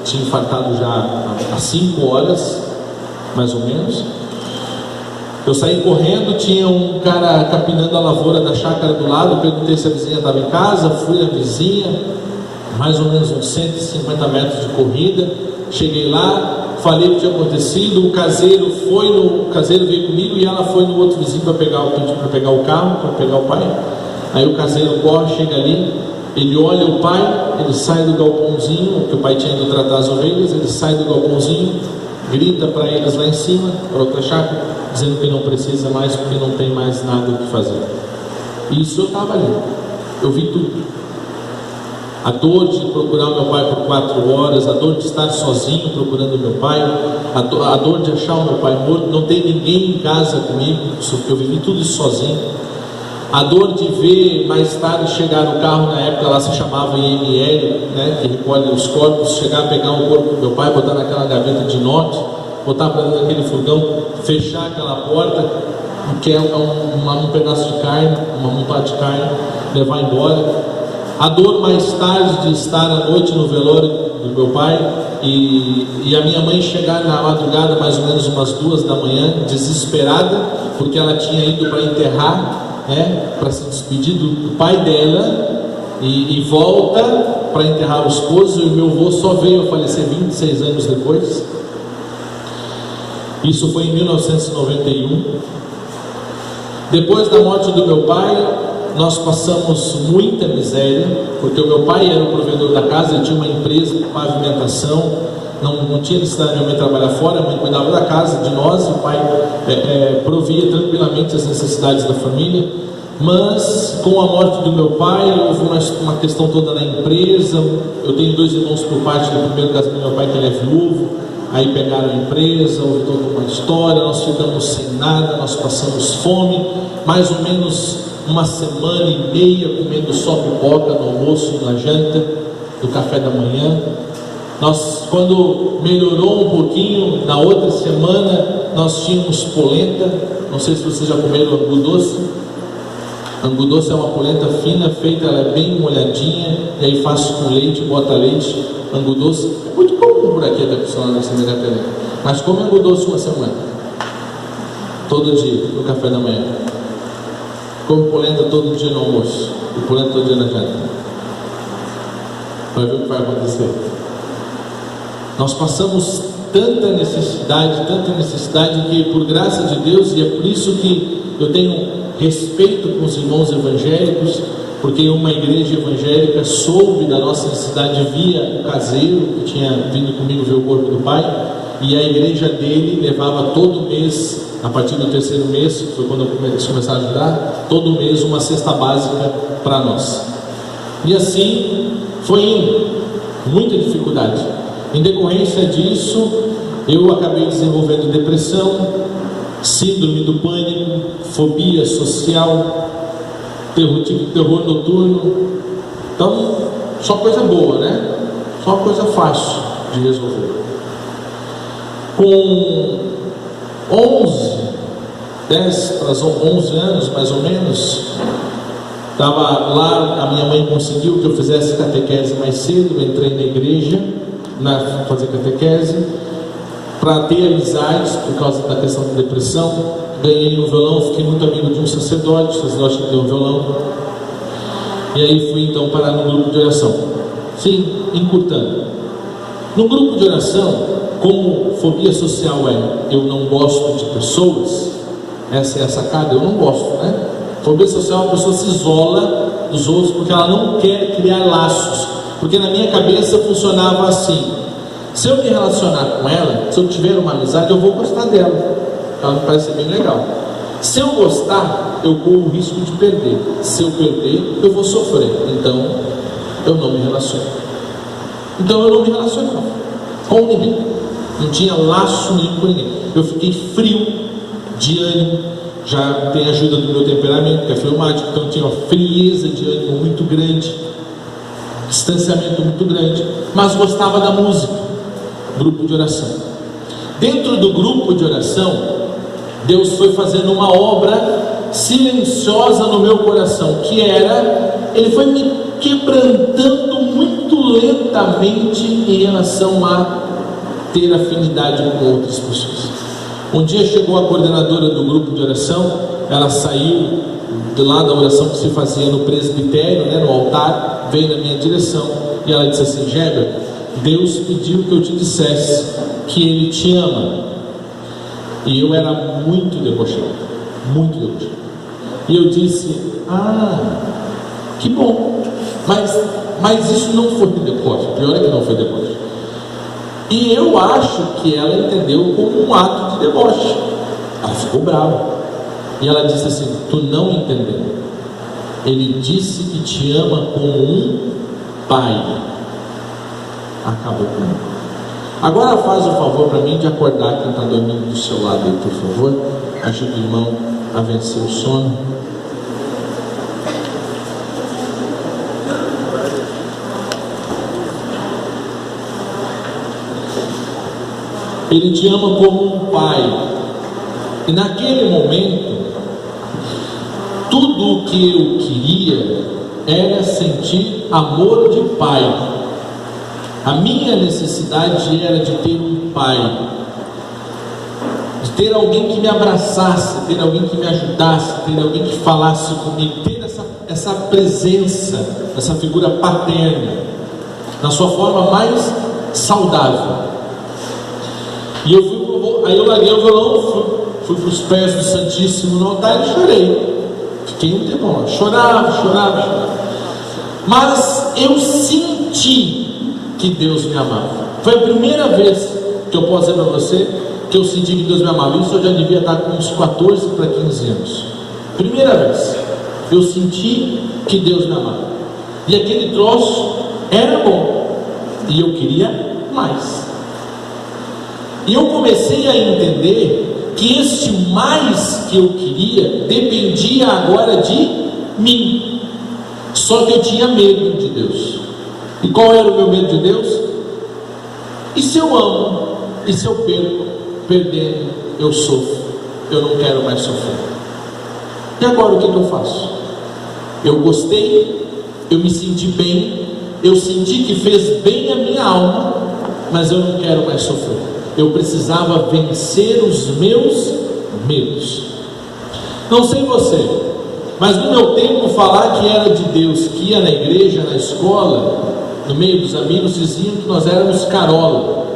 tinha infartado já há 5 horas, mais ou menos. Eu saí correndo, tinha um cara capinando a lavoura da chácara do lado. Eu perguntei se a vizinha estava em casa, fui à vizinha, mais ou menos uns 150 metros de corrida. Cheguei lá, falei o que tinha acontecido. O caseiro veio comigo e ela foi no outro vizinho para pegar o carro, para pegar o pai. Aí o caseiro corre, chega ali, ele olha o pai, ele sai do galpãozinho, que o pai tinha ido tratar as ovelhas, ele sai do galpãozinho, grita para eles lá em cima, para outra chácara, dizendo que não precisa mais, porque não tem mais nada o que fazer. Isso eu estava ali, eu vi tudo. A dor de procurar meu pai por 4 horas, a dor de estar sozinho procurando meu pai, a dor de achar o meu pai morto, não ter ninguém em casa comigo, eu vivi tudo isso sozinho. A dor de ver mais tarde chegar no carro, na época lá se chamava IML, né, que recolhe os corpos, chegar a pegar o corpo do meu pai, botar naquela gaveta de inox, botar para dentro daquele furgão, fechar aquela porta, que é um pedaço de carne, uma montada de carne, levar embora. A dor mais tarde de estar à noite no velório do meu pai e a minha mãe chegar na madrugada, mais ou menos umas 2 da manhã, desesperada, porque ela tinha ido para enterrar, né, para se despedir do pai dela, e volta para enterrar o esposo, e o meu avô só veio a falecer 26 anos depois. Isso foi em 1991. Depois da morte do meu pai, nós passamos muita miséria, porque o meu pai era o provedor da casa, ele tinha uma empresa de pavimentação, não tinha necessidade de minha mãe trabalhar fora, a mãe cuidava da casa, de nós, e o pai provia tranquilamente as necessidades da família. Mas com a morte do meu pai, houve uma questão toda na empresa. Eu tenho 2 irmãos por parte do primeiro casamento do meu pai, que ele é viúvo. Aí pegaram a empresa, houve toda uma história, nós ficamos sem nada, nós passamos fome, mais ou menos 1 semana e meia comendo só pipoca no almoço, na janta, no café da manhã. Nós, quando melhorou um pouquinho, na outra semana nós tínhamos polenta. Não sei se vocês já comeram angu doce. Angu doce é uma polenta fina, feita, ela é bem molhadinha, e aí faço com leite, bota leite. Angu doce é muito comum por aqui, até pessoal nessa Megaterra. Mas come angu doce 1 semana, todo dia no café da manhã. Come polenta todo dia no almoço e polenta todo dia na janta. Vai ver o que vai acontecer. Nós passamos tanta necessidade que, por graça de Deus, e é por isso que eu tenho respeito com os irmãos evangélicos, porque uma igreja evangélica soube da nossa necessidade via o caseiro que tinha vindo comigo ver o corpo do pai, e a igreja dele levava todo mês, a partir do 3º mês, que foi quando eles começaram a ajudar, todo mês uma cesta básica para nós. E assim foi indo, muita dificuldade. Em decorrência disso, eu acabei desenvolvendo depressão, síndrome do pânico, fobia social, terror noturno. Então, só coisa boa, né? Só coisa fácil de resolver. Com 10 para 11 anos, mais ou menos, estava lá, a minha mãe conseguiu que eu fizesse catequese mais cedo. Eu entrei na igreja fazer catequese para ter amizades por causa da questão da depressão. Ganhei um violão, fiquei muito amigo de um sacerdote que deu um violão, e aí fui então parar no grupo de oração. Sim, encurtando, no grupo de oração, como fobia social eu não gosto de pessoas, essa é a sacada, eu não gosto, né? Fobia social, a pessoa se isola dos outros porque ela não quer criar laços, porque na minha cabeça funcionava assim: se eu me relacionar com ela, se eu tiver uma amizade, eu vou gostar dela, ela me parece bem legal. Se eu gostar, eu corro o risco de perder. Se eu perder, eu vou sofrer. Então, eu não me relaciono. Então, eu não me relacionava com ninguém. Não tinha laço nenhum com ninguém. Eu fiquei frio de ânimo. Já tem ajuda do meu temperamento, que é fleumático. Então, eu tinha uma frieza de ânimo muito grande, distanciamento muito grande. Mas gostava da música. Grupo de oração. Dentro do grupo de oração, Deus foi fazendo uma obra silenciosa no meu coração, que era, Ele foi me quebrantando muito lentamente em relação a ter afinidade com outras pessoas. Um dia chegou a coordenadora do grupo de oração, ela saiu lá da oração que se fazia no presbitério, né, no altar, veio na minha direção e ela disse assim: Geber, Deus pediu que eu te dissesse que Ele te ama. E eu era muito debochado, muito debochado. E eu disse: que bom, mas isso não foi deboche. Pior é que não foi deboche. E eu acho que ela entendeu como um ato de deboche. Ela ficou brava. E ela disse assim: tu não entendeu. Ele disse que te ama como um pai. Acabou comigo. Agora faz o favor para mim de acordar quem está dormindo do seu lado aí, por favor. Ajuda o irmão a vencer o sono. Ele te ama como um pai. E naquele momento, tudo o que eu queria era sentir amor de pai. A minha necessidade era de ter um pai, de ter alguém que me abraçasse, ter alguém que me ajudasse, ter alguém que falasse comigo, ter essa presença, essa figura paterna, na sua forma mais saudável. E aí eu larguei o violão, fui para os pés do Santíssimo no altar e chorei. Fiquei um tempo lá, chorava. Mas eu senti que Deus me amava. Foi a primeira vez que eu posso dizer para você que eu senti que Deus me amava. Isso eu já devia estar com uns 14 para 15 anos. Primeira vez eu senti que Deus me amava. E aquele troço era bom. E eu queria mais. E eu comecei a entender que este mais que eu queria dependia agora de mim. Só que eu tinha medo de Deus. E qual era o meu medo de Deus? E se eu amo? E se eu perco? Perdendo, eu sofro. Eu não quero mais sofrer. E agora o que eu faço? Eu gostei, eu me senti bem, eu senti que fez bem a minha alma, mas eu não quero mais sofrer. Eu precisava vencer os meus medos. Não sei você, mas no meu tempo falar que era de Deus, que ia na igreja, na escola, no meio dos amigos, diziam que nós éramos carola,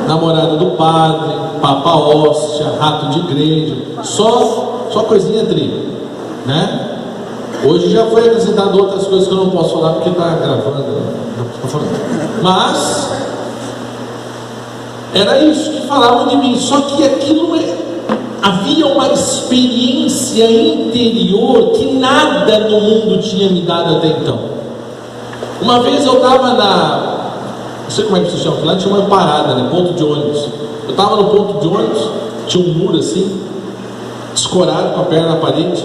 namorada do padre, papa hóstia, rato de igreja, só coisinha tri, né? Hoje já foi acrescentado outras coisas que eu não posso falar porque está gravando, mas era isso que falavam de mim. Só que aquilo havia uma experiência interior que nada no mundo tinha me dado até então. Uma vez eu estava não sei como é que se chama, lá tinha uma parada, né? Ponto de ônibus. Eu estava no ponto de ônibus, tinha um muro assim, escorado com a perna na parede.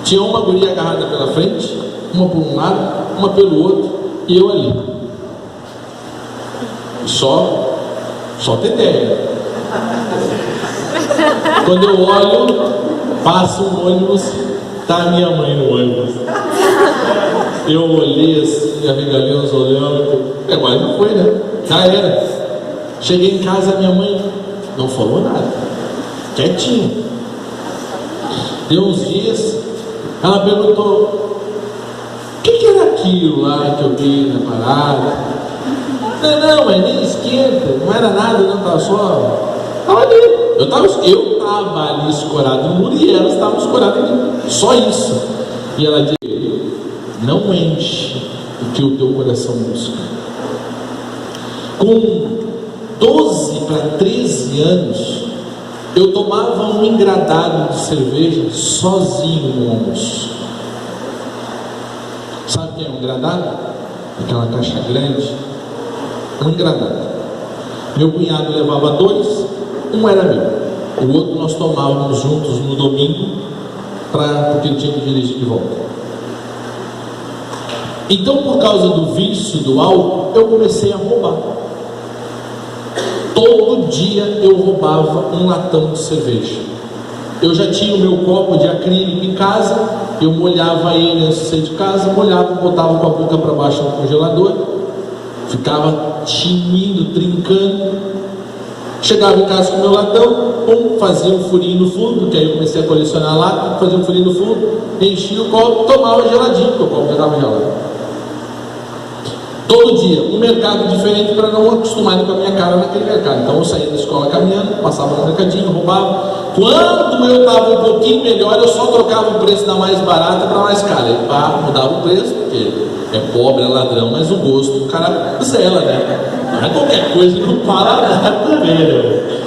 Tinha uma guria agarrada pela frente, uma por um lado, uma pelo outro, e eu ali. Só tem ideia. Quando eu olho, passa um ônibus, tá a minha mãe no ônibus. Eu olhei assim, arregalei os olhos, mas não foi, né? Já era. Cheguei em casa, minha mãe não falou nada, quietinha. Deu uns dias, ela perguntou: o que era aquilo lá que eu vi na parada? Não, mas nem esquenta, não era nada, não, estava só. Estava ali. Eu estava ali escorado no muro e ela estava escorada ali. Só isso. E ela disse: não enche o que o teu coração busca. Com 12 para 13 anos, eu tomava um engradado de cerveja sozinho no almoço. Sabe o que é um engradado? Aquela caixa grande. Um engradado. Meu cunhado levava 2, um era meu, o outro nós tomávamos juntos no domingo, porque ele tinha que dirigir de volta. Então, por causa do vício do álcool, eu comecei a roubar. Todo dia eu roubava um latão de cerveja. Eu já tinha o meu copo de acrílico em casa, eu molhava ele antes de sair de casa, molhava, botava com a boca para baixo no congelador, ficava tinindo, trincando. Chegava em casa com o meu latão, fazia um furinho no fundo, porque aí eu comecei a colecionar lata, fazia um furinho no fundo, enchia o copo, tomava geladinho, porque o copo já estava gelado. Todo dia, um mercado diferente para não acostumar com a minha cara naquele mercado. Então eu saía da escola caminhando, passava no mercadinho, roubava. Quando eu estava um pouquinho melhor, eu só trocava o preço da mais barata para mais cara. E mudava o preço, porque é pobre, é ladrão, mas o gosto do cara zela, né? Não é qualquer coisa que não fala nada também, né?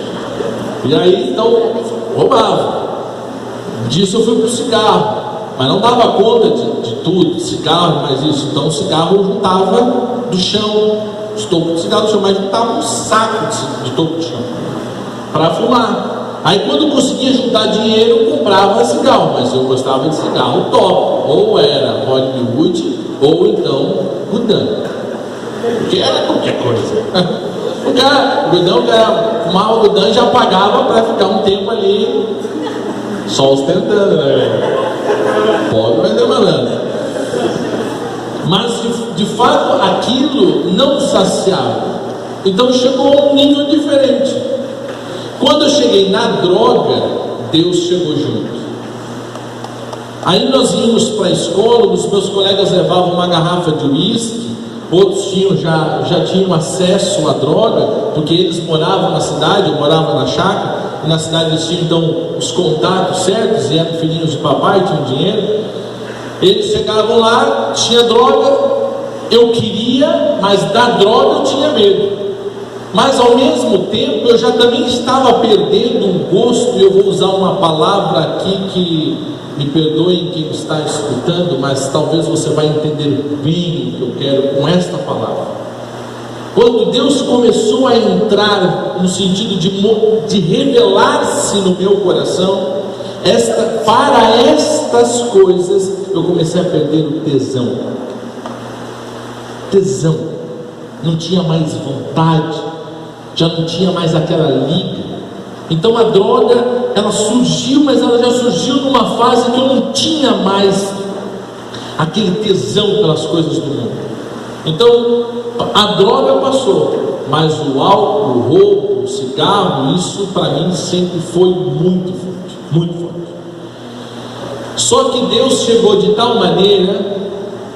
E aí, então, roubava. Disso eu fui pro cigarro, mas não dava conta de tudo, cigarro, mais isso. Então o cigarro eu juntava do chão, os tocos de cigarro do chão, mas juntava um saco de toco de chão para fumar. Aí quando eu conseguia juntar dinheiro, eu comprava cigarro, mas eu gostava de cigarro top, ou era Hollywood, ou então Gudan, porque era qualquer coisa. O cara fumava o Gudan, já pagava para ficar um tempo ali só ostentando, né? Pobre, mas demandando. Mas de fato aquilo não saciava. Então chegou a um nível diferente. Quando eu cheguei na droga, Deus chegou junto. Aí nós íamos para a escola, os meus colegas levavam uma garrafa de uísque, outros já tinham acesso à droga, porque eles moravam na cidade, eu morava na chácara, e na cidade eles tinham então os contatos certos, e eram filhinhos de papai, tinham dinheiro. Eles chegavam lá, tinha droga, eu queria, mas da droga eu tinha medo. Mas ao mesmo tempo eu já também estava perdendo um gosto, e eu vou usar uma palavra aqui que me perdoem quem está escutando, mas talvez você vai entender bem o que eu quero com esta palavra. Quando Deus começou a entrar no sentido de revelar-se no meu coração, para estas coisas eu comecei a perder o tesão, não tinha mais vontade, já não tinha mais aquela liga. Então a droga, ela surgiu, mas ela já surgiu numa fase que eu não tinha mais aquele tesão pelas coisas do mundo. Então a droga passou, mas o álcool, o roubo, o cigarro, isso para mim sempre foi muito forte, muito forte. Só que Deus chegou de tal maneira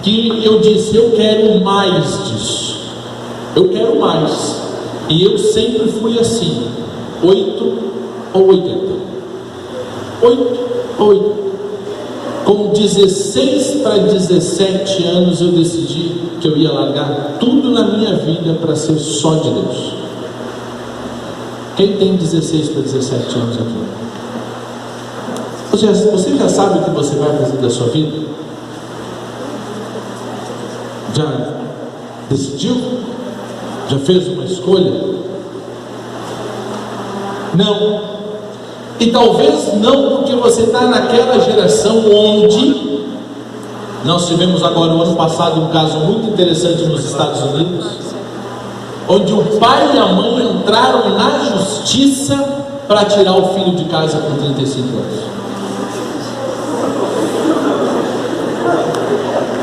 que eu disse: eu quero mais disso, eu quero mais. E eu sempre fui assim, 8 ou 80, 8 ou 80. Com 16 para 17 anos eu decidi que eu ia largar tudo na minha vida para ser só de Deus. Quem tem 16 para 17 anos aqui? Você já sabe o que você vai fazer da sua vida? Já decidiu? Já fez uma escolha? Não. E talvez não, porque você está naquela geração onde nós tivemos agora no ano passado um caso muito interessante nos Estados Unidos, onde o pai e a mãe entraram na justiça para tirar o filho de casa com 35 anos.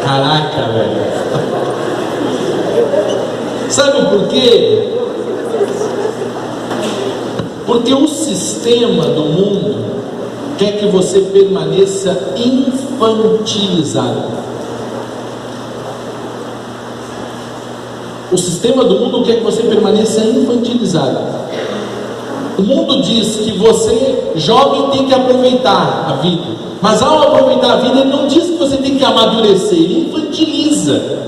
Caraca, velho. Sabe por quê? Porque o sistema do mundo quer que você permaneça infantilizado. O sistema do mundo quer que você permaneça infantilizado. O mundo diz que você, jovem, tem que aproveitar a vida, mas ao aproveitar a vida, ele não diz que você tem que amadurecer, ele infantiliza.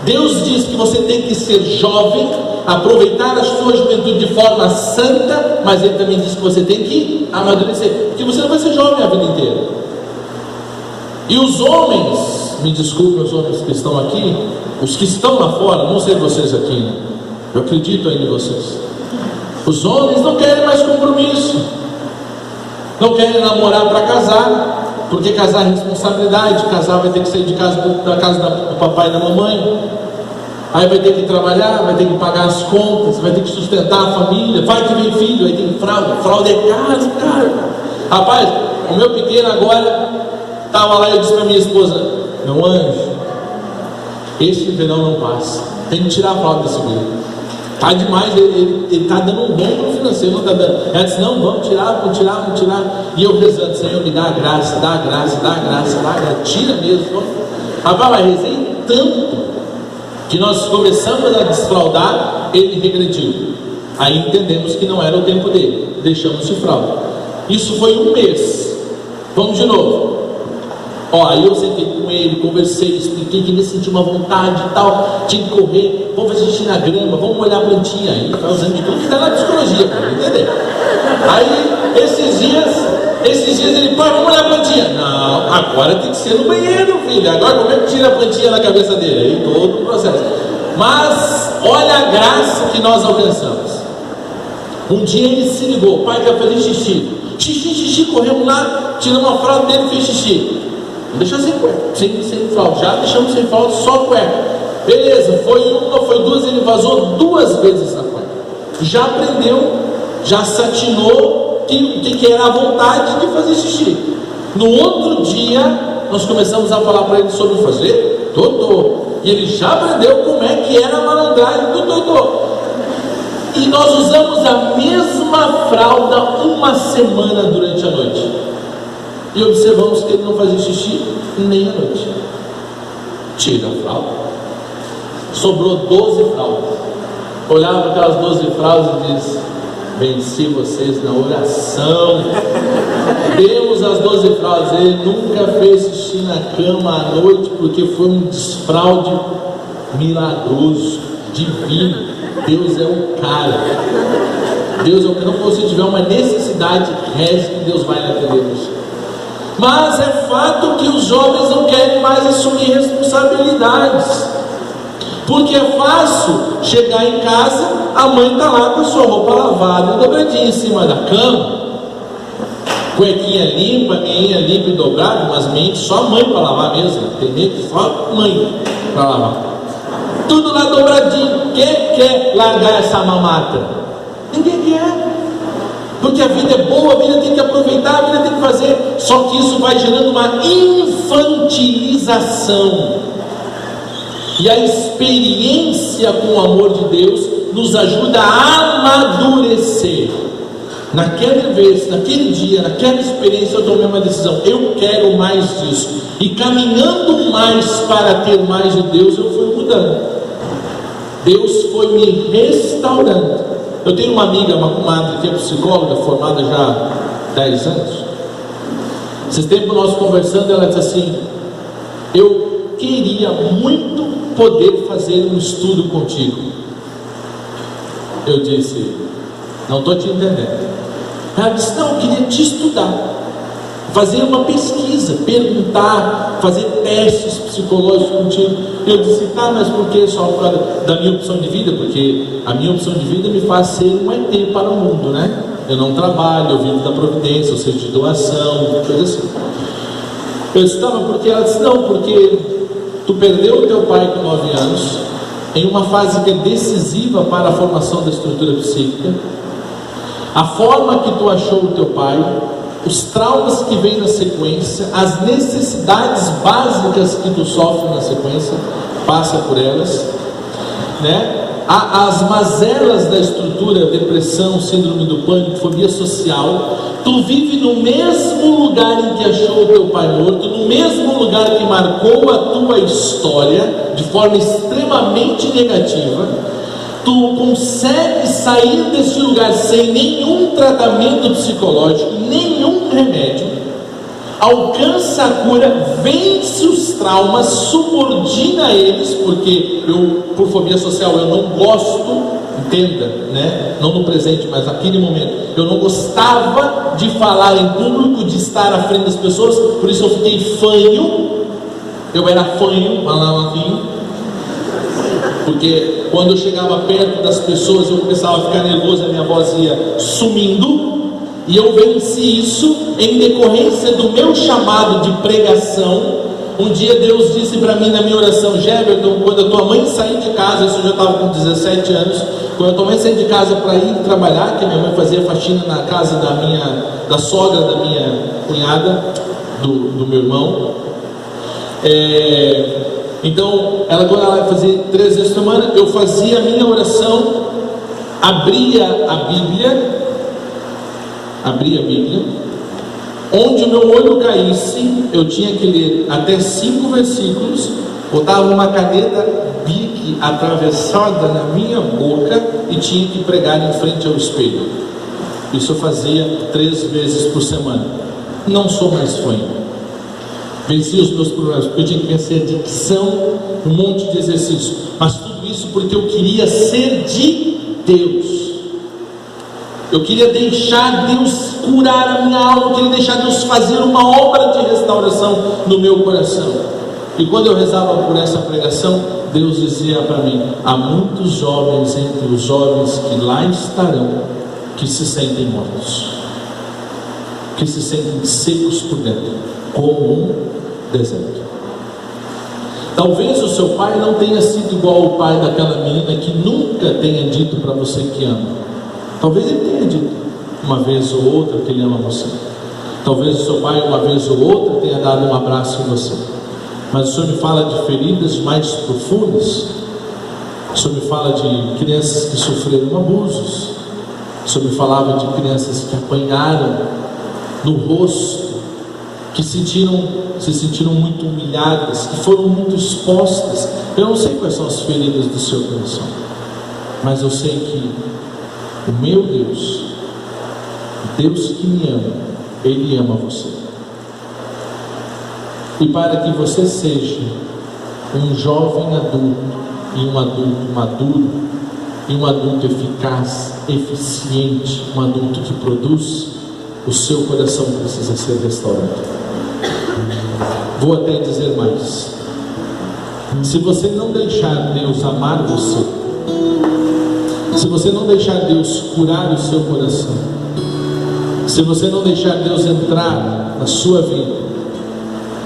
Deus diz que você tem que ser jovem, aproveitar a sua juventude de forma santa, mas ele também diz que você tem que amadurecer, porque você não vai ser jovem a vida inteira. E os homens, me desculpem os homens que estão aqui, os que estão lá fora, não sei vocês aqui, né? Eu acredito ainda em vocês. Os homens não querem mais compromisso, não querem namorar para casar, porque casar é responsabilidade, casar vai ter que sair de casa, da casa do papai e da mamãe, aí vai ter que trabalhar, vai ter que pagar as contas, vai ter que sustentar a família, vai que vem filho, aí tem fralda é caro. Rapaz, o meu pequeno agora estava lá e eu disse para minha esposa: meu anjo, esse verão não passa, tem que tirar a fralda desse guri, Tá demais, ele está dando um rombo financeiro, não está dando. Ela disse, não, vamos tirar. E eu rezando, Senhor, me dá a graça, tira mesmo. Rapaz, mas rezei tanto que nós começamos a desfraudar, ele regrediu. Aí entendemos que não era o tempo dele, deixamos de fraude. Isso foi um mês. Vamos de novo. Aí eu sentei com ele, conversei, expliquei que ele sentia uma vontade e tal, tinha que correr, vamos fazer xixi na grama, vamos molhar a plantinha. Aí está usando de tudo que está na psicologia, para entender. Aí esses dias ele, pai, vamos molhar a plantinha. Não, agora tem que ser no banheiro, filho. Agora como é que tira a plantinha da cabeça dele? Aí todo o processo. Mas olha a graça que nós alcançamos. Um dia ele se ligou, pai, quer fazer xixi. Xixi, corremos lá, tiramos a fralda dele e fez xixi. Deixa sem cueca, sem fralda, já deixamos sem fralda, só cueca. Beleza, foi uma, foi duas, ele vazou 2 vezes na cueca. Já aprendeu, já se atinou que era a vontade de fazer xixi. No outro dia, nós começamos a falar para ele sobre fazer totô. E ele já aprendeu como é que era a malandragem do totô. E nós usamos a mesma fralda 1 semana durante a noite. E observamos que ele não fazia xixi nem à noite. Tira a fralda. Sobrou 12 fraldas. Olhava para aquelas 12 fraldas e diz: venci vocês na oração. Demos as 12 fraldas. Ele nunca fez xixi na cama à noite, porque foi um desfraude milagroso, divino. Deus é o cara. Deus é o que, não, se você tiver uma necessidade, reze que Deus vai lhe atender você. Mas é fato que os jovens não querem mais assumir responsabilidades, porque é fácil chegar em casa, a mãe está lá com a sua roupa lavada, dobradinha em cima da cama, cuequinha limpa, meinha limpa e dobrada, mas meinha só a mãe para lavar mesmo, entendeu? Só a mãe para lavar, tudo lá dobradinho. Quem quer largar essa mamata? Ninguém quer. Porque a vida é boa, a vida tem que aproveitar, a vida tem que fazer. Só que isso vai gerando uma infantilização. E a experiência com o amor de Deus nos ajuda a amadurecer. Naquela vez, naquele dia, naquela experiência, eu tomei uma decisão: eu quero mais disso. E caminhando mais para ter mais de Deus, eu fui mudando. Deus foi me restaurando. Eu tenho uma amiga, uma comadre, que é psicóloga, formada já há 10 anos. Esses tempos nós conversando, ela disse assim: eu queria muito poder fazer um estudo contigo. Eu disse: não estou te entendendo. Ela disse: não, eu queria te estudar, fazer uma pesquisa, perguntar, fazer testes psicológicos contigo. Eu disse: tá, mas por que só por causa da minha opção de vida? Porque a minha opção de vida me faz ser um ET para o mundo, né? Eu não trabalho, eu vivo da providência, eu seja de doação, coisa assim. Eu disse: tá, mas por que? Ela disse: não, porque tu perdeu o teu pai com 9 anos, em uma fase que é decisiva para a formação da estrutura psíquica. A forma que tu achou o teu pai, os traumas que vêm na sequência, as necessidades básicas que tu sofre na sequência, passa por elas, né? As mazelas da estrutura, depressão, síndrome do pânico, fobia social. Tu vive no mesmo lugar em que achou o teu pai morto, no mesmo lugar que marcou a tua história de forma extremamente negativa. Tu consegue sair desse lugar sem nenhum tratamento psicológico, nenhum remédio, alcança a cura, vence os traumas, subordina eles, porque eu, por fobia social, eu não gosto, entenda, né? Não no presente, mas naquele momento, eu não gostava de falar em público, de estar à frente das pessoas, por isso eu fiquei fanho, eu era fanho, malavinho, porque quando eu chegava perto das pessoas eu começava a ficar nervoso, a minha voz ia sumindo, e eu venci isso em decorrência do meu chamado de pregação. Um dia Deus disse para mim na minha oração: Geberton, quando a tua mãe sair de casa, isso eu já estava com 17 anos, quando a tua mãe sair de casa para ir trabalhar, que a minha mãe fazia faxina na casa da sogra da minha cunhada, do meu irmão, então, quando ela ia fazer 3 vezes por semana, eu fazia a minha oração abria a Bíblia, onde o meu olho caísse, eu tinha que ler até 5 versículos, botava uma caneta Bic atravessada na minha boca e tinha que pregar em frente ao espelho. Isso eu fazia 3 vezes por semana. Não sou mais fã. Venci os meus problemas, porque eu tinha que vencer a dicção, um monte de exercício, mas tudo isso porque eu queria ser de Deus. Eu queria deixar Deus curar a minha alma, eu queria deixar Deus fazer uma obra de restauração no meu coração. E quando eu rezava por essa pregação, Deus dizia para mim: há muitos jovens entre os jovens que lá estarão, que se sentem mortos, que se sentem secos por dentro, como um deserto. Talvez o seu pai não tenha sido igual ao pai daquela menina que nunca tenha dito para você que ama. Talvez ele tenha dito uma vez ou outra que ele ama você. Talvez o seu pai uma vez ou outra tenha dado um abraço em você. Mas o Senhor me fala de feridas mais profundas. O Senhor me fala de crianças que sofreram abusos. O Senhor me falava de crianças que apanharam no rosto, que se sentiram muito humilhadas, que foram muito expostas. Eu não sei quais são as feridas do seu coração, mas eu sei que o meu Deus, o Deus que me ama, Ele ama você. E para que você seja um jovem adulto, e um adulto maduro, e um adulto eficaz, eficiente, um adulto que produz, o seu coração precisa ser restaurado. Vou até dizer mais: se você não deixar Deus amar você, se você não deixar Deus curar o seu coração, se você não deixar Deus entrar na sua vida,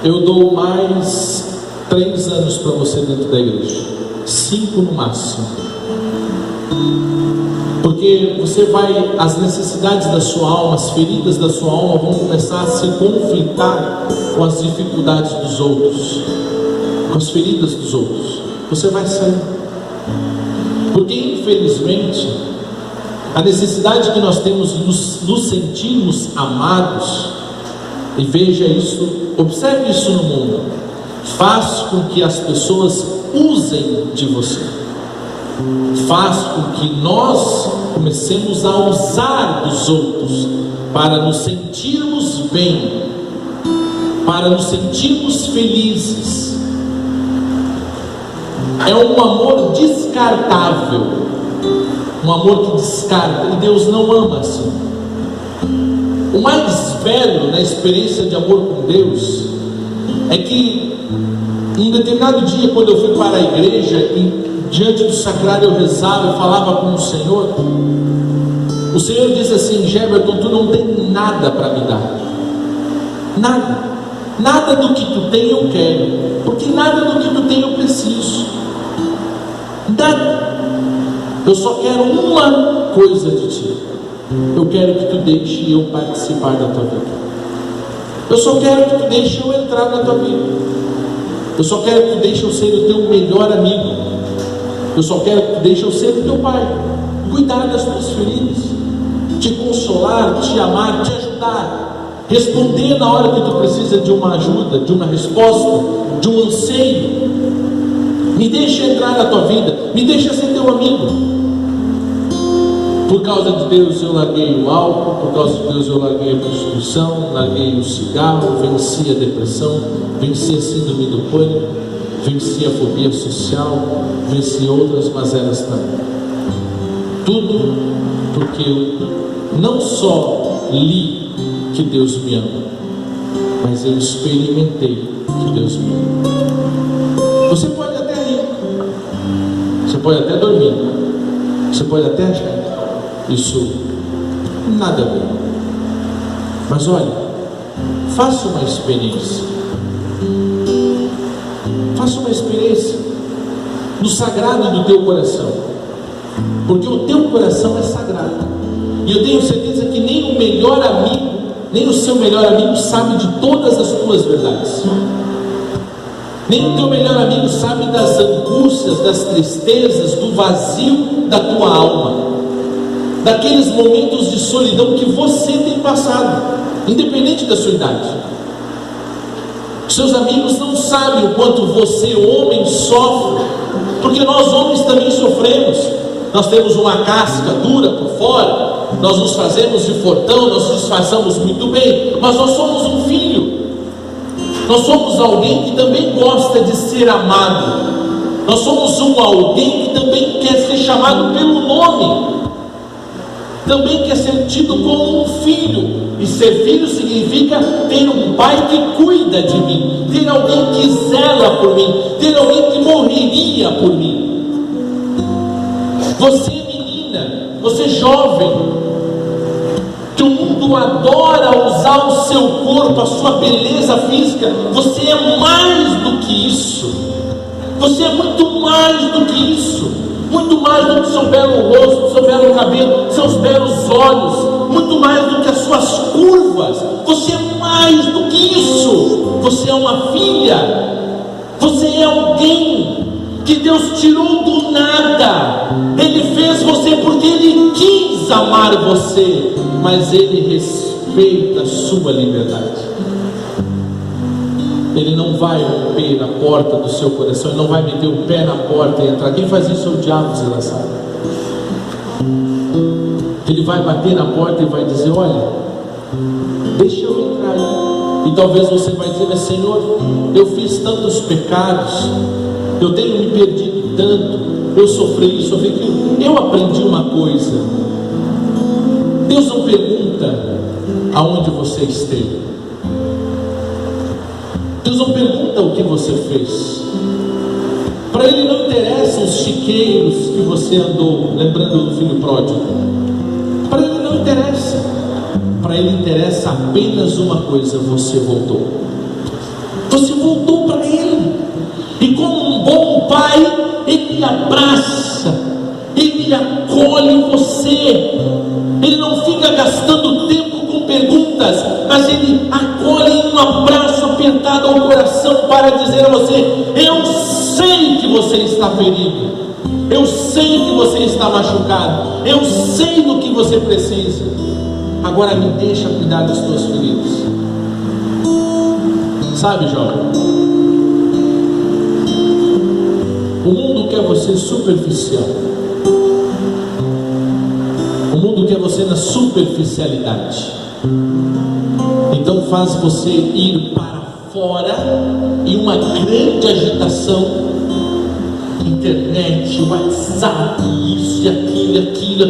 eu dou mais 3 anos para você dentro da igreja, 5 no máximo, porque você vai, as necessidades da sua alma, as feridas da sua alma vão começar a se conflitar com as dificuldades dos outros, com as feridas dos outros. Você vai sair, porque infelizmente a necessidade que nós temos de nos sentirmos amados, e veja isso, observe isso no mundo, faz com que as pessoas usem de você, faz com que nós comecemos a usar dos outros para nos sentirmos bem, para nos sentirmos felizes. É um amor descartável, um amor que descarta, e Deus não ama assim. O mais belo na experiência de amor com Deus é que em um determinado dia, quando eu fui para a igreja e diante do sacrário eu rezava, eu falava com o Senhor disse assim: Geberton, tu não tem nada para me dar, nada do que tu tem eu quero, porque nada do que tu tem eu preciso, nada. Eu só quero uma coisa de ti: eu quero que tu deixe eu participar da tua vida, eu só quero que tu deixe eu entrar na tua vida, eu só quero que tu deixe eu ser o teu melhor amigo, eu só quero que tu deixe eu ser o teu pai, cuidar das tuas feridas, te consolar, te amar, te ajudar, responder na hora que tu precisa de uma ajuda, de uma resposta, de um anseio. Me deixa entrar na tua vida, me deixa ser teu amigo. Por causa de Deus eu larguei o álcool, por causa de Deus eu larguei a prostituição, larguei o cigarro, venci a depressão, venci a síndrome do pânico, venci a fobia social, venci outras mazelas também. Tudo porque eu não só li que Deus me ama, mas eu experimentei que Deus me ama. Você pode até rir, você pode até dormir, você pode até achar isso nada a ver, mas olha, faça uma experiência, no sagrado do teu coração, porque o teu coração é sagrado, e eu tenho certeza que nem o melhor amigo, nem o seu melhor amigo sabe de todas as tuas verdades, nem o teu melhor amigo sabe das angústias, das tristezas, do vazio da tua alma. daqueles momentos de solidão que você tem passado, independente da sua idade. Seus amigos não sabem o quanto você, homem, sofre, porque nós homens também sofremos. Nós temos uma casca dura por fora, nós nos fazemos de fortão, nós nos disfarçamos muito bem, mas nós somos um filho, nós somos alguém que também gosta de ser amado, nós somos alguém que também quer ser chamado pelo nome, também quer ser tido como um filho. E ser filho significa ter um pai que cuida de mim, ter alguém que zela por mim, ter alguém que morreria por mim. Você menina, você jovem, que o mundo adora usar o seu corpo, a sua beleza física, você é mais do que isso. Você é muito mais do que isso, muito mais do que seu belo rosto, seu belo cabelo, seus belos olhos, muito mais do que as suas curvas. Você é mais do que isso. Você é uma filha, você é alguém que Deus tirou do nada. Ele fez você porque Ele quis amar você, mas Ele respeita a sua liberdade. Ele não vai romper a porta do seu coração, Ele não vai meter o pé na porta e entrar. Quem faz isso é o diabo desgraçado. Ele vai bater na porta e vai dizer: olha, deixa eu entrar aí. E talvez você vai dizer: mas Senhor, eu fiz tantos pecados, eu tenho me perdido tanto, eu sofri isso, sofri aquilo. Eu aprendi uma coisa: Deus não pergunta aonde você esteve, Deus não pergunta o que você fez. Para Ele não interessam os chiqueiros que você andou, lembrando do filho pródigo. Para Ele não interessa. Para Ele interessa apenas uma coisa: você voltou. Você voltou para Ele. E como um bom pai, Ele abraça, Ele acolhe você. Ele não fica gastando tempo com perguntas, mas Ele acolhe em um abraço apertado ao coração para dizer a você: eu sei que você está ferido, eu sei que você está machucado, eu sei do que você precisa. Agora me deixa cuidar das tuas feridas. Sabe, jovem, o mundo quer você superficial. O mundo quer você na superficialidade. Então faz você ir para fora em uma grande agitação. Internet, WhatsApp, isso e aquilo,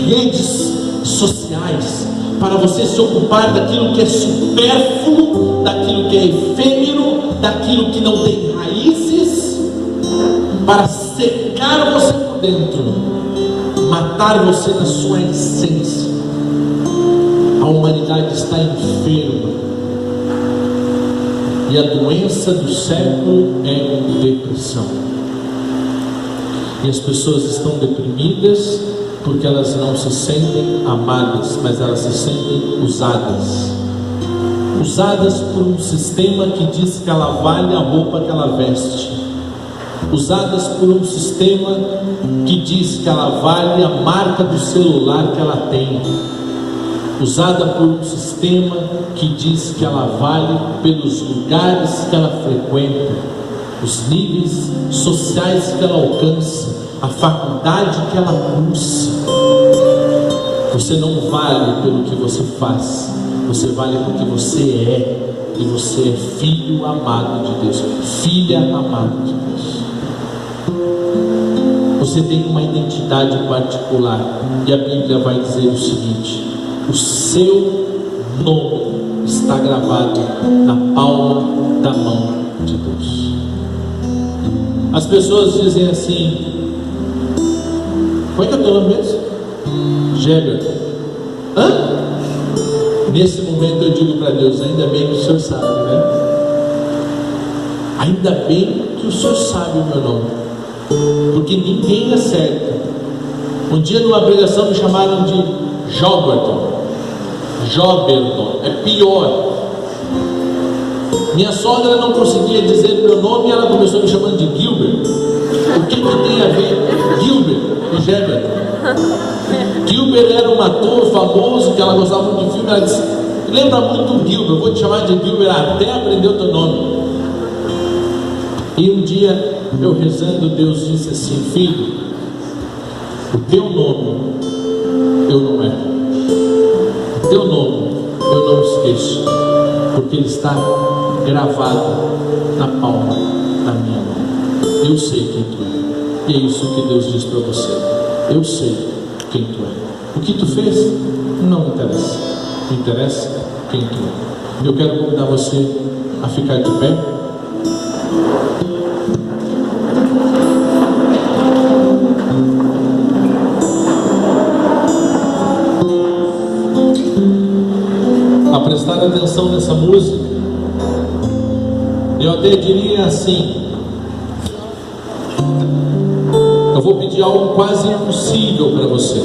redes sociais, para você se ocupar daquilo que é supérfluo, daquilo que é efêmero, daquilo que não tem raízes, para secar você por dentro, matar você na sua essência. A humanidade está enferma, e a doença do século é depressão. E as pessoas estão deprimidas porque elas não se sentem amadas, mas elas se sentem usadas. Usadas por um sistema que diz que ela vale a roupa que ela veste. Usadas por um sistema que diz que ela vale a marca do celular que ela tem. Usada por um sistema que diz que ela vale pelos lugares que ela frequenta, os níveis sociais que ela alcança, a faculdade que ela cursa. Você não vale pelo que você faz, você vale porque você é. E você é filho amado de Deus, filha amada de Deus. Você tem uma identidade particular, e a Bíblia vai dizer o seguinte: o seu nome está gravado na palma da mão de Deus. As pessoas dizem assim: qual é que é o teu nome mesmo? Geber. Hã? Nesse momento eu digo para Deus: ainda bem que o Senhor sabe, né? Ainda bem que o Senhor sabe o meu nome, porque ninguém acerta. Um dia numa pregação me chamaram de Joberton, é pior. Minha sogra não conseguia dizer meu nome e ela começou me chamando de Gilbert. O que tem a ver Gilbert e Geberton? Gilbert Gilbert era um ator famoso, que ela gostava muito de filme. Ela disse: lembra muito o Gilbert, eu vou te chamar de Gilbert até aprender o teu nome. E um dia, eu rezando, Deus disse assim: filho, o teu nome eu não erro, o teu nome eu não esqueço, porque ele está gravado na palma da minha mão. Eu sei quem tu é, e é isso que Deus diz para você. Eu sei quem tu é. O que tu fez não me interessa, me interessa quem tu é. Eu quero convidar você a ficar de pé. A prestar atenção nessa música. Eu até diria assim: eu vou pedir algo quase impossível para você.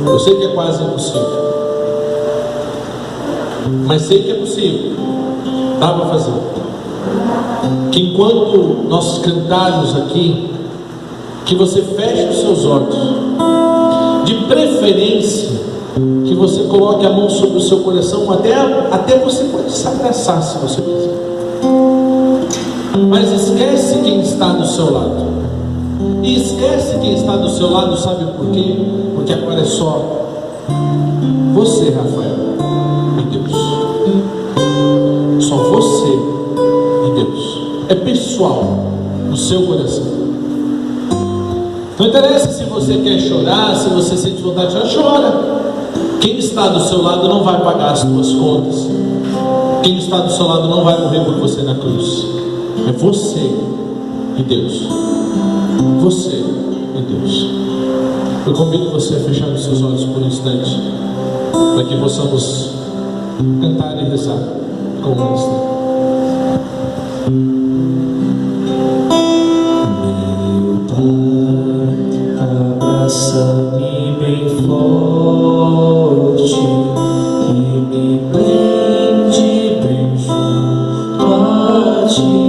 Eu sei que é quase impossível, mas sei que é possível. Dá para fazer. Que enquanto nós cantarmos aqui, que você feche os seus olhos. De preferência, que você coloque a mão sobre o seu coração. Até você pode se abraçar se você quiser. Mas esquece quem está do seu lado. E esquece quem está do seu lado, sabe por quê? Porque agora é só você, Rafael, e Deus. Só você e Deus. É pessoal, no seu coração. Não interessa se você quer chorar, se você sente vontade de chorar, chora. Quem está do seu lado não vai pagar as suas contas. Quem está do seu lado não vai morrer por você na cruz. É você e Deus. Você e Deus. Eu convido você a fechar os seus olhos por um instante, para que possamos cantar e rezar com o ministro. Abraça-me bem forte e me prende bem junto a ti.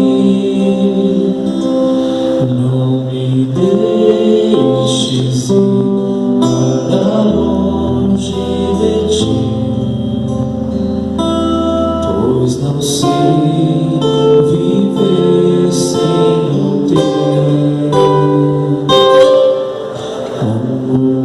Não me deixes ir para longe de ti, pois não sei viver sem o teu amor.